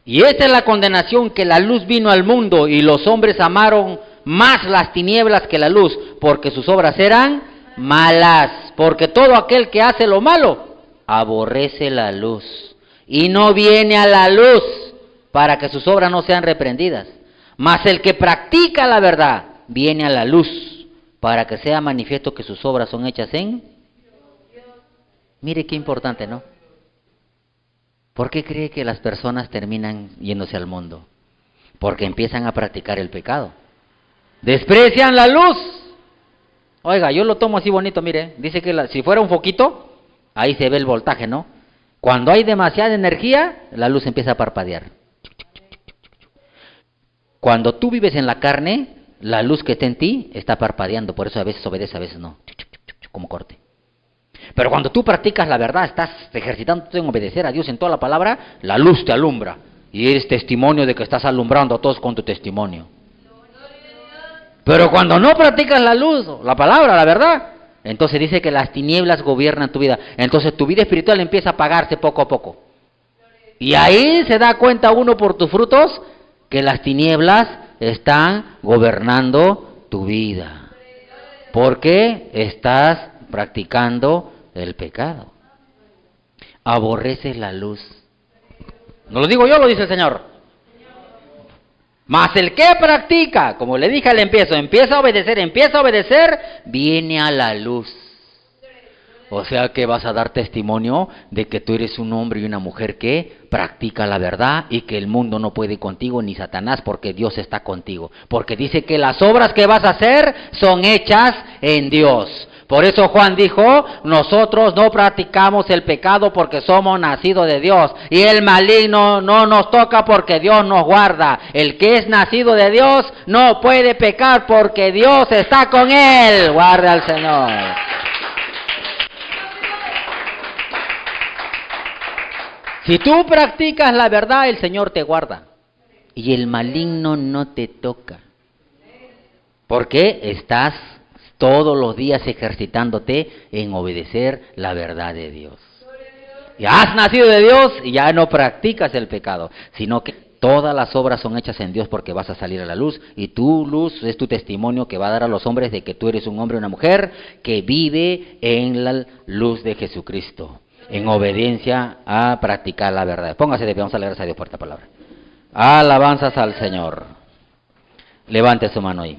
Y esta es la condenación, que la luz vino al mundo y los hombres amaron más las tinieblas que la luz, porque sus obras eran malas. Porque todo aquel que hace lo malo aborrece la luz y no viene a la luz para que sus obras no sean reprendidas. Mas el que practica la verdad viene a la luz para que sea manifiesto que sus obras son hechas en... Mire qué importante, ¿no? ¿Por qué cree que las personas terminan yéndose al mundo? Porque empiezan a practicar el pecado. Desprecian la luz. Oiga, yo lo tomo así bonito, mire. Dice que si fuera un foquito, ahí se ve el voltaje, ¿no? Cuando hay demasiada energía, la luz empieza a parpadear. Cuando tú vives en la carne, la luz que está en ti está parpadeando. Por eso a veces obedece, a veces no. Como corte. Pero cuando tú practicas la verdad, estás ejercitándote en obedecer a Dios en toda la palabra, la luz te alumbra. Y eres testimonio de que estás alumbrando a todos con tu testimonio. Pero cuando no practicas la luz, la palabra, la verdad, entonces dice que las tinieblas gobiernan tu vida. Entonces tu vida espiritual empieza a apagarse poco a poco. Y ahí se da cuenta uno por tus frutos que las tinieblas están gobernando tu vida. Porque estás practicando el pecado. Aborreces la luz. No lo digo yo, lo dice el Señor. Mas el que practica, como le dije al empiezo, empieza a obedecer, viene a la luz. O sea que vas a dar testimonio de que tú eres un hombre y una mujer que practica la verdad y que el mundo no puede contigo ni Satanás, porque Dios está contigo. Porque dice que las obras que vas a hacer son hechas en Dios. Por eso Juan dijo, nosotros no practicamos el pecado porque somos nacidos de Dios. Y el maligno no nos toca porque Dios nos guarda. El que es nacido de Dios no puede pecar porque Dios está con él. Guarda al Señor. Si tú practicas la verdad, el Señor te guarda. Y el maligno no te toca. Porque estás todos los días ejercitándote en obedecer la verdad de Dios. Ya has nacido de Dios y ya no practicas el pecado, sino que todas las obras son hechas en Dios porque vas a salir a la luz, y tu luz es tu testimonio que va a dar a los hombres de que tú eres un hombre o una mujer que vive en la luz de Jesucristo, en obediencia a practicar la verdad. Póngase de pie, vamos a leer esa Dios por esta palabra. Alabanzas al Señor. Levante su mano ahí.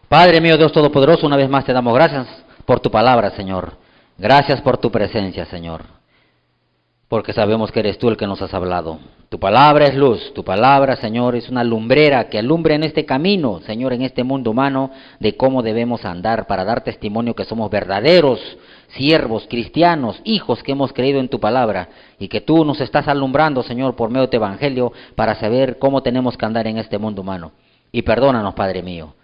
Padre mío, Dios Todopoderoso, una vez más te damos gracias por tu palabra, Señor. Gracias por tu presencia, Señor. Porque sabemos que eres tú el que nos has hablado. Tu palabra es luz, tu palabra, Señor, es una lumbrera que alumbra en este camino, Señor, en este mundo humano, de cómo debemos andar para dar testimonio que somos verdaderos siervos, cristianos, hijos que hemos creído en tu palabra, y que tú nos estás alumbrando, Señor, por medio de tu evangelio, para saber cómo tenemos que andar en este mundo humano. Y perdónanos, Padre mío,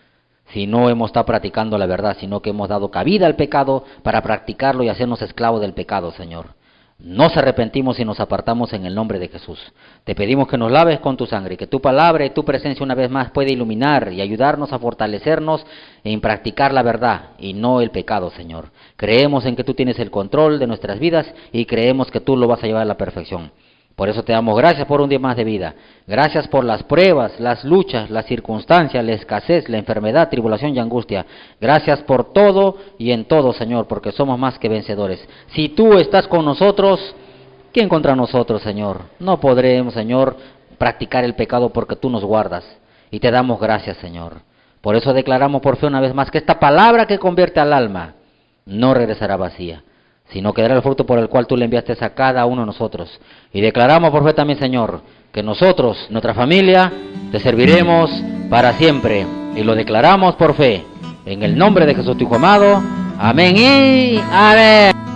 si no hemos estado practicando la verdad, sino que hemos dado cabida al pecado para practicarlo y hacernos esclavos del pecado, Señor. Nos arrepentimos y nos apartamos en el nombre de Jesús. Te pedimos que nos laves con tu sangre, que tu palabra y tu presencia una vez más pueda iluminar y ayudarnos a fortalecernos en practicar la verdad y no el pecado, Señor. Creemos en que tú tienes el control de nuestras vidas y creemos que tú lo vas a llevar a la perfección. Por eso te damos gracias por un día más de vida. Gracias por las pruebas, las luchas, las circunstancias, la escasez, la enfermedad, tribulación y angustia. Gracias por todo y en todo, Señor, porque somos más que vencedores. Si tú estás con nosotros, ¿quién contra nosotros, Señor? No podremos, Señor, practicar el pecado porque tú nos guardas. Y te damos gracias, Señor. Por eso declaramos por fe una vez más que esta palabra que convierte al alma no regresará vacía, sino que dará el fruto por el cual tú le enviaste a cada uno de nosotros. Y declaramos por fe también, Señor, que nosotros, nuestra familia, te serviremos para siempre. Y lo declaramos por fe. En el nombre de Jesús, tu Hijo amado. Amén y amén.